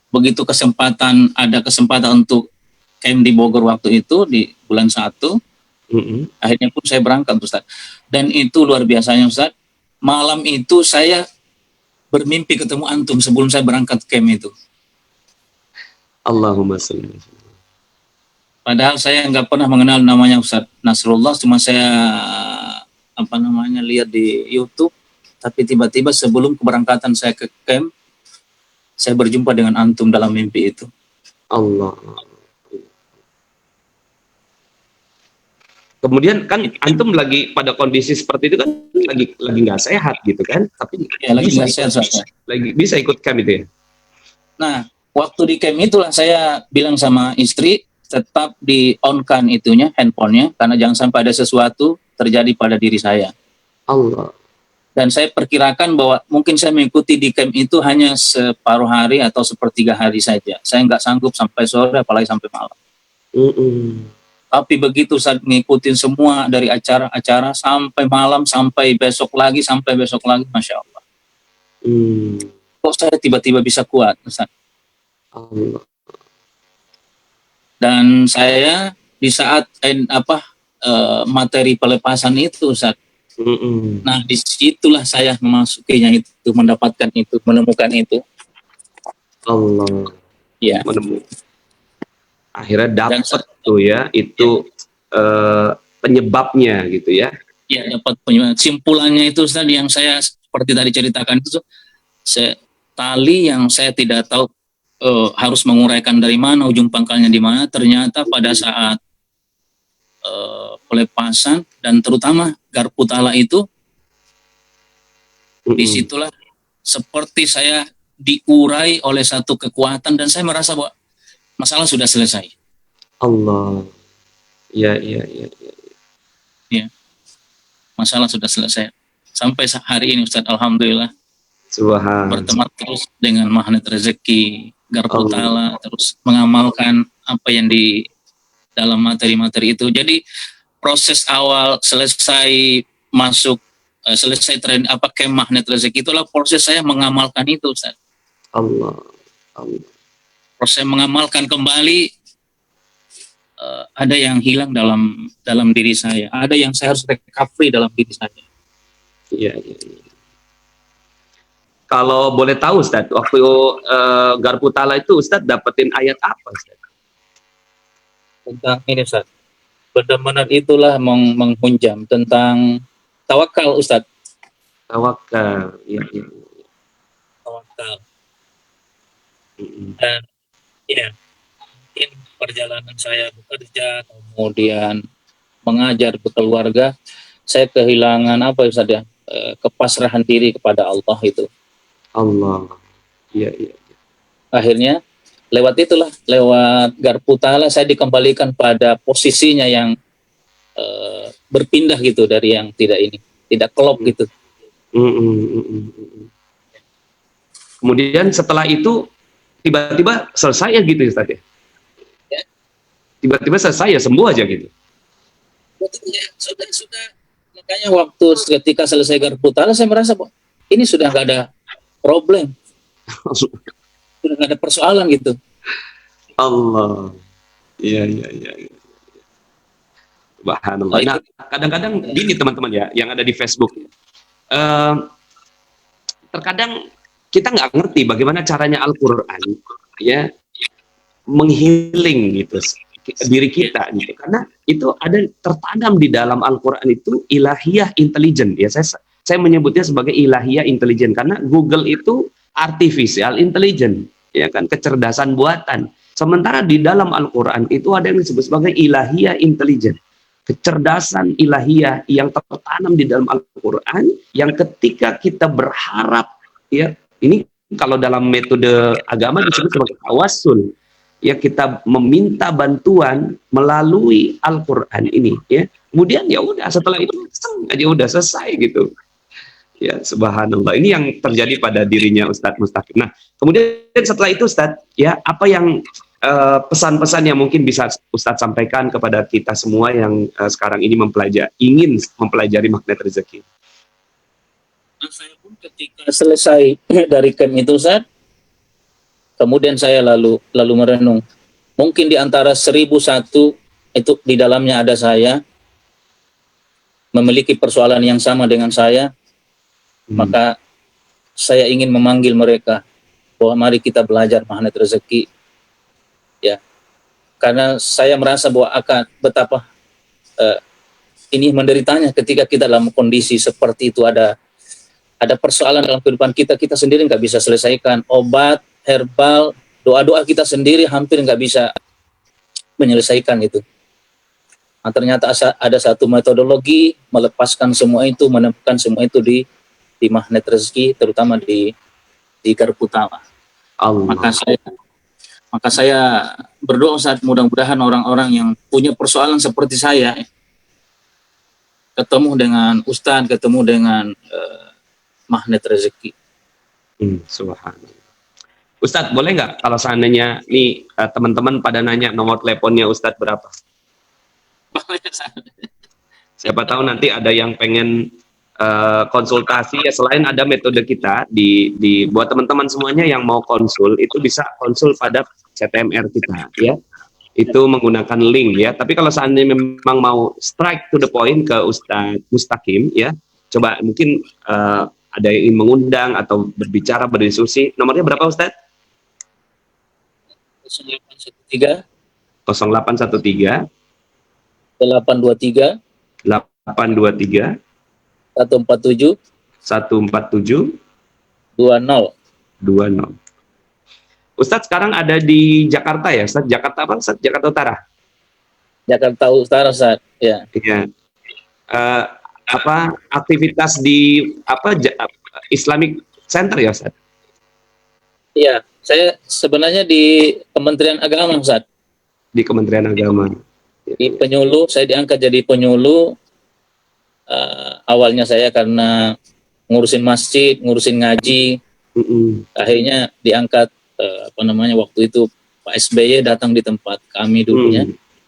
Begitu ada kesempatan untuk camp di Bogor waktu itu di bulan 1. Akhirnya pun saya berangkat, Ustadz. Dan itu luar biasanya, Ustadz. Malam itu saya bermimpi ketemu antum sebelum saya berangkat camp itu. Allahumma sholli. Padahal saya nggak pernah mengenal namanya Ustadz Nasrullah, cuma saya lihat di YouTube. Tapi tiba-tiba sebelum keberangkatan saya ke camp, saya berjumpa dengan antum dalam mimpi itu. Allah. Kemudian kan antum lagi pada kondisi seperti itu kan lagi nggak sehat gitu kan? Tapi ya, lagi nggak sehat. Lagi bisa ikut camp itu ya? Nah, waktu di camp itulah saya bilang sama istri tetap di on-kan itunya handphonenya karena jangan sampai ada sesuatu terjadi pada diri saya. Allah. Dan saya perkirakan bahwa mungkin saya mengikuti di camp itu hanya separuh hari atau sepertiga hari saja. Saya nggak sanggup sampai sore apalagi sampai malam. Tapi begitu saya ngikutin semua dari acara-acara sampai malam, sampai besok lagi, Masya Allah. Kok saya tiba-tiba bisa kuat, Ustaz? Allah. Dan saya di saat materi pelepasan itu, Ustaz. Nah, disitulah saya memasukinya itu, mendapatkan itu, menemukan itu. Allah. Ya. Akhirnya dapat tuh ya, itu penyebabnya gitu ya. Ya, dapat penyebab. Simpulannya itu Ustaz yang saya seperti tadi ceritakan itu, tali yang saya tidak tahu harus menguraikan dari mana, ujung pangkalnya di mana. Ternyata pada saat pelepasan dan terutama garpu tala itu, disitulah seperti saya diurai oleh satu kekuatan dan saya merasa bahwa masalah sudah selesai. Allah. Ya. Masalah sudah selesai. Sampai hari ini Ustaz, alhamdulillah berteman terus dengan magnet rezeki garpu tala, terus mengamalkan apa yang di dalam materi-materi itu. Jadi proses awal selesai masuk selesai tren magnet rezeki, itulah proses saya mengamalkan itu, Ustaz. Allah. Proses mengamalkan kembali, ada yang hilang dalam diri saya, ada yang saya harus recovery dalam diri saya. Iya. Kalau boleh tahu Ustaz, waktu garpu tala itu Ustaz dapetin ayat apa Ustaz? Tentang ini Ustaz, benar-benar itulah menghunjam tentang tawakal Ustaz. Tawakal, iya. Tawakal. Dan ya, mungkin perjalanan saya bekerja, kemudian mengajar, berkeluarga, saya kehilangan Ustaz ya, kepasrahan diri kepada Allah itu. Allah, iya. Akhirnya lewat garpu tala saya dikembalikan pada posisinya yang berpindah gitu dari yang tidak klop gitu. Kemudian setelah itu tiba-tiba selesai ya gitu Ustaz ya? Tiba-tiba selesai ya, sembuh aja gitu? Sudah. Makanya waktu ketika selesai garpu tala saya merasa bahwa ini sudah nggak ada problem. Sudah nggak ada persoalan gitu. Allah. Iya. Subhanallah. Nah, kadang-kadang gini teman-teman ya, yang ada di Facebook. Terkadang kita nggak ngerti bagaimana caranya Al-Quran ya menghealing gitu diri kita gitu. Karena itu ada tertanam di dalam Al-Quran itu ilahiyah intelijen ya. Saya menyebutnya sebagai ilahiyah intelijen karena Google itu artificial intelligence, ya kan, kecerdasan buatan. Sementara di dalam Al-Quran itu ada yang disebut sebagai ilahiyah intelligence, kecerdasan ilahiyah yang tertanam di dalam Al-Quran, yang ketika kita berharap, ya, ini kalau dalam metode agama disebut sebagai tawassul, ya, kita meminta bantuan melalui Al-Quran ini, ya. Kemudian ya udah, setelah itu aja udah selesai gitu. Ya, subhanallah. Ini yang terjadi pada dirinya Ustadz Mustaqim. Nah, kemudian setelah itu Ustadz, ya, apa yang pesan-pesan yang mungkin bisa Ustadz sampaikan kepada kita semua yang sekarang ini ingin mempelajari magnet rezeki? Nah, saya pun ketika selesai dari camp itu Ustadz, kemudian saya lalu merenung. Mungkin di antara 1001 itu di dalamnya ada saya, memiliki persoalan yang sama dengan saya. Maka saya ingin memanggil mereka bahwa mari kita belajar magnet rezeki, ya, karena saya merasa bahwa akan betapa ini menderitanya ketika kita dalam kondisi seperti itu. Ada persoalan dalam kehidupan kita sendiri nggak bisa selesaikan. Obat herbal, doa-doa kita sendiri hampir nggak bisa menyelesaikan itu. Nah, ternyata ada satu metodologi melepaskan semua itu, menemukan semua itu di magnet rezeki, terutama di garpu tala. Maka saya berdoa saat mudah-mudahan orang-orang yang punya persoalan seperti saya ketemu dengan Ustadz, ketemu dengan magnet rezeki. Subhanallah. Ustadz, boleh nggak kalau seandainya nih teman-teman pada nanya nomor teleponnya Ustadz berapa? Siapa tahu nanti ada yang pengen konsultasi, ya, selain ada metode kita buat teman-teman semuanya yang mau konsul itu bisa konsul pada CTMR kita, ya, itu menggunakan link, ya. Tapi kalau seandainya memang mau strike to the point ke Ustadz Mustaqim, ya, coba mungkin ada yang ingin mengundang atau berbicara, berdiskusi, nomornya berapa Ustadz? 0813 0813 823 823 147 147 20. 20. Ustadz sekarang ada di Jakarta ya, Ustadz? Jakarta apa, Ustadz? Jakarta Utara? Jakarta Utara, Ustaz. Ya. Iya. Eh, apa aktivitas di Islamic Center ya, Ustadz? Iya, saya sebenarnya di Kementerian Agama, Ustaz. Di Kementerian Agama. Di penyuluh, saya diangkat jadi penyuluh. Awalnya saya karena ngurusin masjid, ngurusin ngaji, akhirnya diangkat waktu itu Pak SBY datang di tempat kami dulunya.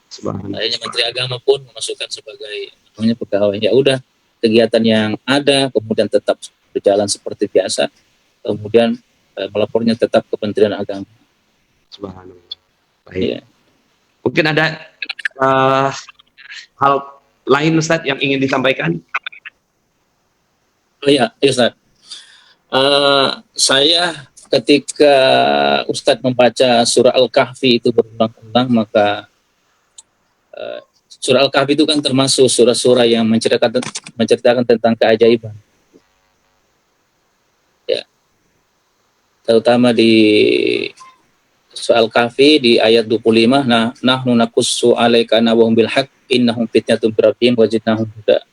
Akhirnya Menteri Agama pun memasukkan sebagai pegawai. Ya udah, kegiatan yang ada kemudian tetap berjalan seperti biasa. Kemudian melapornya tetap ke Kementerian Agama. Subhanallah. Baik. Ya. Mungkin ada hal lain, Ustadz, yang ingin disampaikan? Oh iya, Ustaz. Saya ketika Ustadz membaca surah Al-Kahfi itu berulang-ulang, maka surah Al-Kahfi itu kan termasuk surah-surah yang menceritakan tentang keajaiban. Ya. Terutama di surah Al-Kahfi di ayat 25, nahnu naqussu 'alaika nabahum bil haqq innahum fitnatun rabbihim wajidnahum huda.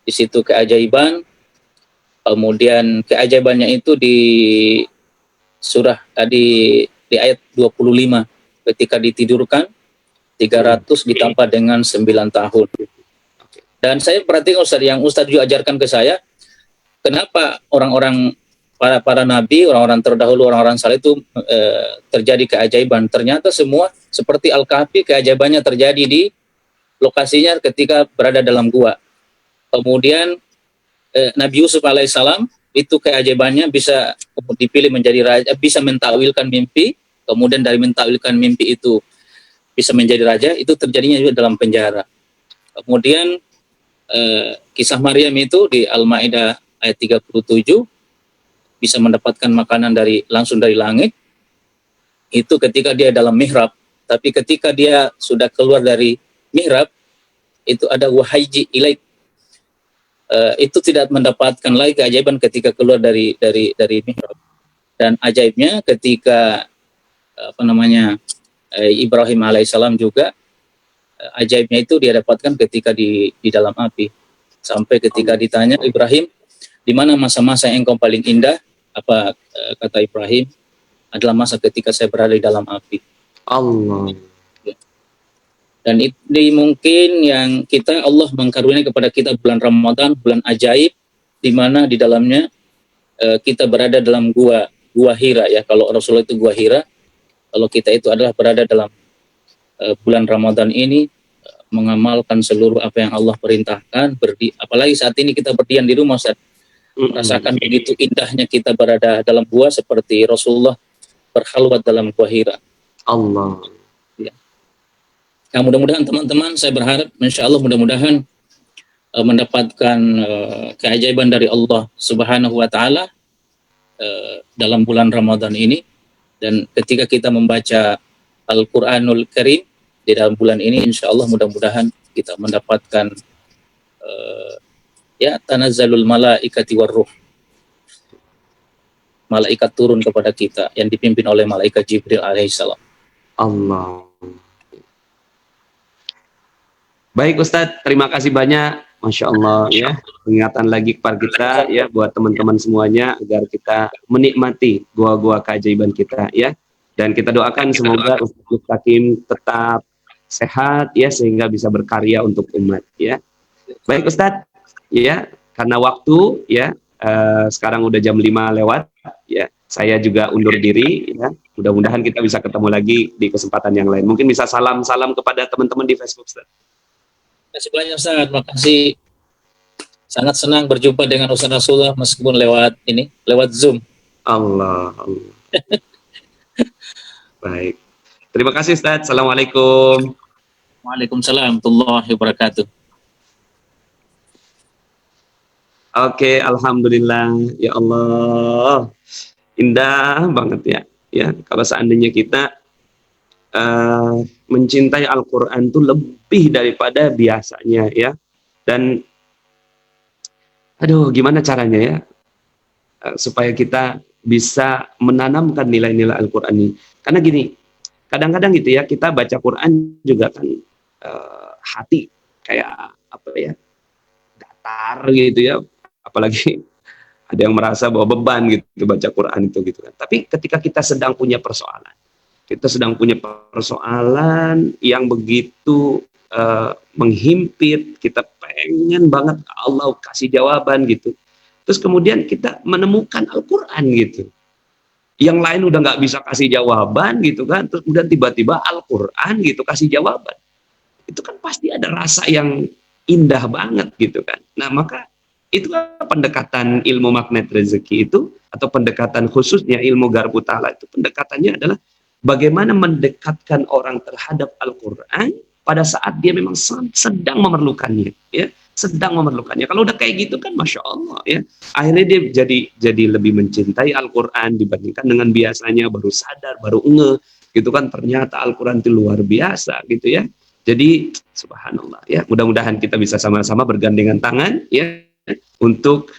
Di situ keajaiban. Kemudian keajaibannya itu di surah tadi di ayat 25 ketika ditidurkan 300 ditambah dengan 9 tahun. Dan saya perhatikan Ustaz, yang Ustaz juga ajarkan ke saya, kenapa orang-orang para nabi, orang-orang terdahulu, orang-orang saleh itu terjadi keajaiban. Ternyata semua seperti Al-Kahfi, keajaibannya terjadi di lokasinya ketika berada dalam gua. Kemudian Nabi Yusuf alaihissalam itu keajaibannya bisa dipilih menjadi raja, bisa mentakwilkan mimpi, kemudian dari mentakwilkan mimpi itu bisa menjadi raja, itu terjadinya juga dalam penjara. Kemudian kisah Maryam itu di Al-Maidah ayat 37 bisa mendapatkan makanan langsung dari langit, itu ketika dia dalam mihrab. Tapi ketika dia sudah keluar dari mihrab, itu ada wahayji ilaik, itu tidak mendapatkan lagi keajaiban ketika keluar dari mihrab. Dan ajaibnya ketika Ibrahim alaihissalam juga ajaibnya itu dia dapatkan ketika di dalam api. Sampai ketika ditanya Ibrahim, di mana masa-masa yang engkau paling indah? Apa kata Ibrahim? Adalah masa ketika saya berada di dalam api. Allah. Dan ini mungkin yang Allah mengkaruniai kepada kita bulan Ramadan, bulan ajaib, di mana di dalamnya kita berada dalam gua Hira ya. Kalau Rasulullah itu gua Hira, kalau kita itu adalah berada dalam bulan Ramadan ini, mengamalkan seluruh apa yang Allah perintahkan, apalagi saat ini kita berdiam di rumah, merasakan begitu indahnya kita berada dalam gua seperti Rasulullah berkhalwat dalam gua Hira. Allah. Nah, mudah-mudahan teman-teman, saya berharap insya Allah mudah-mudahan mendapatkan keajaiban dari Allah Subhanahu wa Ta'ala dalam bulan Ramadan ini. Dan ketika kita membaca Al-Quranul Karim di dalam bulan ini, insya Allah mudah-mudahan kita mendapatkan tanazzalul malaikati warruh, malaikat turun kepada kita yang dipimpin oleh malaikat Jibril alaihissalam. Allah. Baik Ustadz, terima kasih banyak, Masya Allah ya, peringatan lagi kepada kita ya, buat teman-teman semuanya agar kita menikmati gua-gua keajaiban kita ya, dan kita doakan semoga Ustadz Mustaqim tetap sehat ya, sehingga bisa berkarya untuk umat ya. Baik Ustadz ya, karena waktu ya, sekarang udah jam 5 lewat ya, saya juga undur diri ya, mudah-mudahan kita bisa ketemu lagi di kesempatan yang lain. Mungkin bisa salam-salam kepada teman-teman di Facebook Ustadz. Terima kasih banyak Ustaz, terima kasih. Sangat senang berjumpa dengan Ustaz Rasulullah meskipun lewat Zoom. Allah. Baik. Terima kasih Ustaz. Assalamualaikum. Waalaikumsalam warahmatullahi wabarakatuh. Oke, alhamdulillah. Ya Allah. Indah banget ya. Ya, kalau seandainya kita mencintai Al-Quran itu lebih daripada biasanya ya, dan gimana caranya ya supaya kita bisa menanamkan nilai-nilai Al-Quran ini. Karena gini, kadang-kadang gitu ya, kita baca Quran juga kan hati kayak apa ya, datar gitu ya, apalagi ada yang merasa bahwa beban gitu baca Quran itu gitu kan. Tapi ketika kita sedang punya persoalan, yang begitu menghimpit, kita pengen banget Allah kasih jawaban gitu. Terus kemudian kita menemukan Al-Quran gitu. Yang lain udah nggak bisa kasih jawaban gitu kan, terus kemudian tiba-tiba Al-Quran gitu kasih jawaban. Itu kan pasti ada rasa yang indah banget gitu kan. Nah maka itu pendekatan ilmu magnet rezeki itu, atau pendekatan khususnya ilmu garpu ta'ala itu, pendekatannya adalah bagaimana mendekatkan orang terhadap Al-Quran pada saat dia memang sedang memerlukannya, ya, sedang memerlukannya. Kalau udah kayak gitu kan, masya Allah ya, akhirnya dia jadi lebih mencintai Al-Quran dibandingkan dengan biasanya, baru sadar, baru ngeh gitu kan, ternyata Al-Quran itu luar biasa gitu ya. Jadi subhanallah ya, mudah-mudahan kita bisa sama-sama bergandengan tangan ya untuk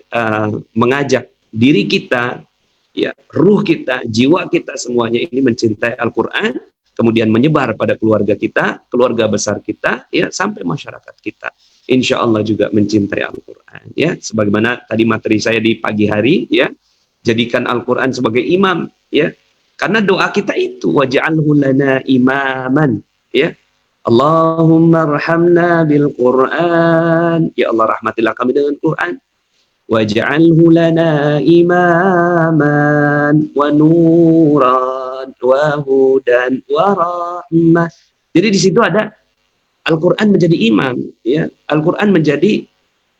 mengajak diri kita, ya, ruh kita, jiwa kita semuanya ini mencintai Al-Quran, kemudian menyebar pada keluarga kita, keluarga besar kita, ya, sampai masyarakat kita. Insya Allah juga mencintai Al-Quran, ya. Sebagaimana tadi materi saya di pagi hari, ya, jadikan Al-Quran sebagai imam, ya. Karena doa kita itu waj'alhu lana imaman, ya. Allahumma arhamna bil Quran, ya Allah rahmatilah kami dengan Quran. Waj'alhu lana imaman wa nuran wa hudan wa rahmah. Jadi di situ ada Al-Quran menjadi imam, ya. Al-Quran menjadi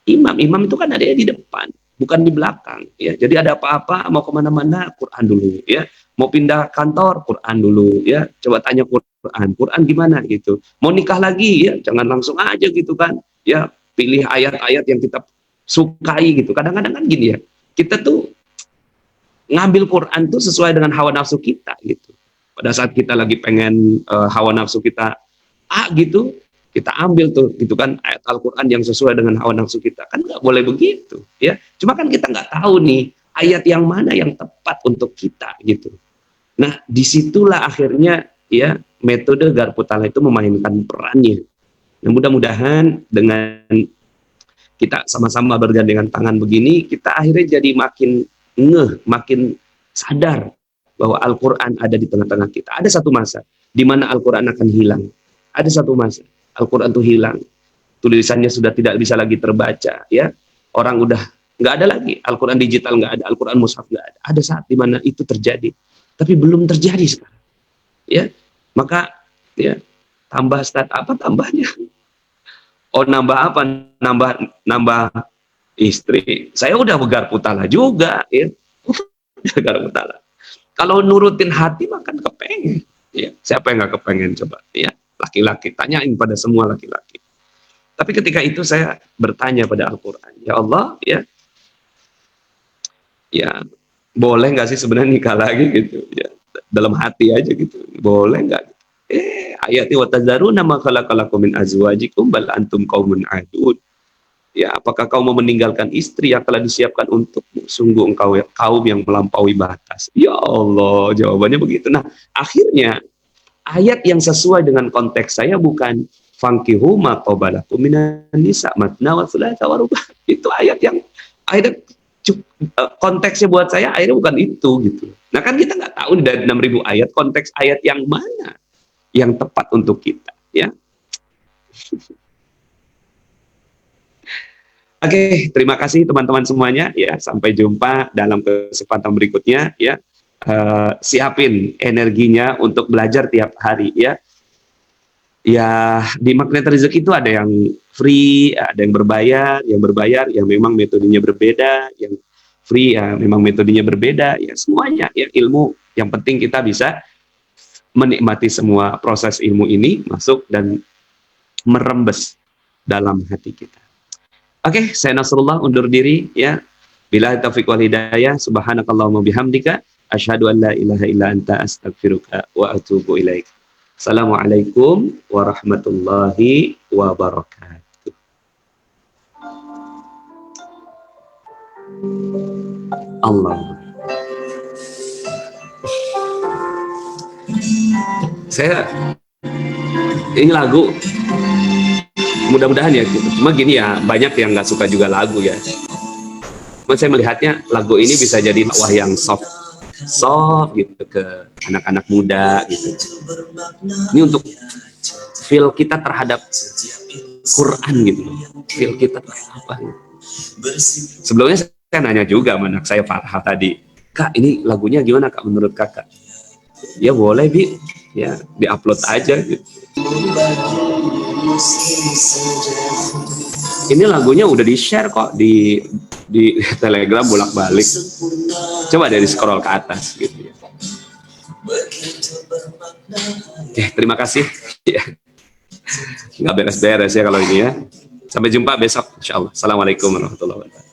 imam. Imam itu kan ada di depan, bukan di belakang, ya. Jadi ada apa-apa, mau kemana-mana, Quran dulu, ya. Mau pindah kantor, Quran dulu, ya. Coba tanya Quran gimana gitu. Mau nikah lagi, ya, jangan langsung aja gitu kan, ya. Pilih ayat-ayat yang kita sukai gitu. Kadang-kadang kan gini ya, kita tuh ngambil Quran tuh sesuai dengan hawa nafsu kita gitu. Pada saat kita lagi pengen hawa nafsu kita gitu, kita ambil tuh gitu kan ayat Al-Quran yang sesuai dengan hawa nafsu kita. Kan nggak boleh begitu ya. Cuma kan kita nggak tahu nih ayat yang mana yang tepat untuk kita gitu. Nah disitulah akhirnya ya metode garpu ta'ala itu memainkan perannya. Nah mudah-mudahan dengan kita sama-sama bergandengan tangan begini, kita akhirnya jadi makin ngeh, makin sadar bahwa Al-Quran ada di tengah-tengah kita. Ada satu masa di mana Al-Quran akan hilang. Ada satu masa Al-Quran itu hilang, tulisannya sudah tidak bisa lagi terbaca, ya. Orang udah nggak ada lagi, Al-Quran digital nggak ada, Al-Quran mushaf nggak ada. Ada saat di mana itu terjadi, tapi belum terjadi sekarang, ya. Maka, ya, tambah stat apa tambahnya? Oh, nambah apa? Nambah istri. Saya udah garpu ta'ala juga, ya. Garpu ta'ala. Kalau nurutin hati makan kepengen, ya. Siapa yang nggak kepengen coba, ya? Laki-laki, tanyain pada semua laki-laki. Tapi ketika itu saya bertanya pada Al-Quran, ya Allah, ya boleh nggak sih sebenarnya nikah lagi gitu, ya dalam hati aja gitu, boleh nggak? Ayatnya watazaruna ma khalaqalakum min azwajikum bal antum qaumun adud. Ya, apakah kau mau meninggalkan istri yang telah disiapkan untukmu? Sungguh engkau kaum yang melampaui batas. Ya Allah, jawabannya begitu. Nah, akhirnya ayat yang sesuai dengan konteks saya bukan fankihu ma qabalakum minan nisa matna wa thulatha wa ruba'. Itu ayat yang akhirnya konteksnya buat saya akhirnya bukan itu gitu. Nah kan kita nggak tahu dari 6.000 ayat konteks ayat yang mana yang tepat untuk kita, ya. Oke, terima kasih teman-teman semuanya, ya. Sampai jumpa dalam kesempatan berikutnya, ya. Siapin energinya untuk belajar tiap hari, ya. Ya, di magnet rezeki itu ada yang free, ada yang berbayar, yang memang metodenya berbeda, yang free ya memang metodenya berbeda, ya semuanya ya ilmu. Yang penting kita bisa menikmati semua proses ilmu ini masuk dan merembes dalam hati kita. Oke, saya Nasrullah undur diri, ya. Billahi taufiq wal hidayah, subhanakallahumma bihamdika asyhadu an la ilaha illa anta astaghfiruka wa atubu ilaik. Assalamualaikum warahmatullahi wabarakatuh. Allah. saya ini lagu mudah-mudahan ya gitu. Cuma gini ya, banyak yang nggak suka juga lagu ya. Cuma saya melihatnya lagu ini bisa jadi dakwah yang soft gitu ke anak-anak muda gitu. Ini untuk feel kita terhadap Quran gitu, feel kita apa gitu. Sebelumnya saya nanya juga sama anak saya Farha tadi, Kak ini lagunya gimana Kak menurut Kakak? Ya boleh Bi, ya diupload aja gitu. Ini lagunya udah di-share kok di Telegram bolak-balik. Coba dari scroll ke atas gitu ya. Oke, terima kasih. Ya. Nggak beres-beres ya kalau ini ya. Sampai jumpa besok, insya Allah. Assalamualaikum warahmatullahi wabarakatuh.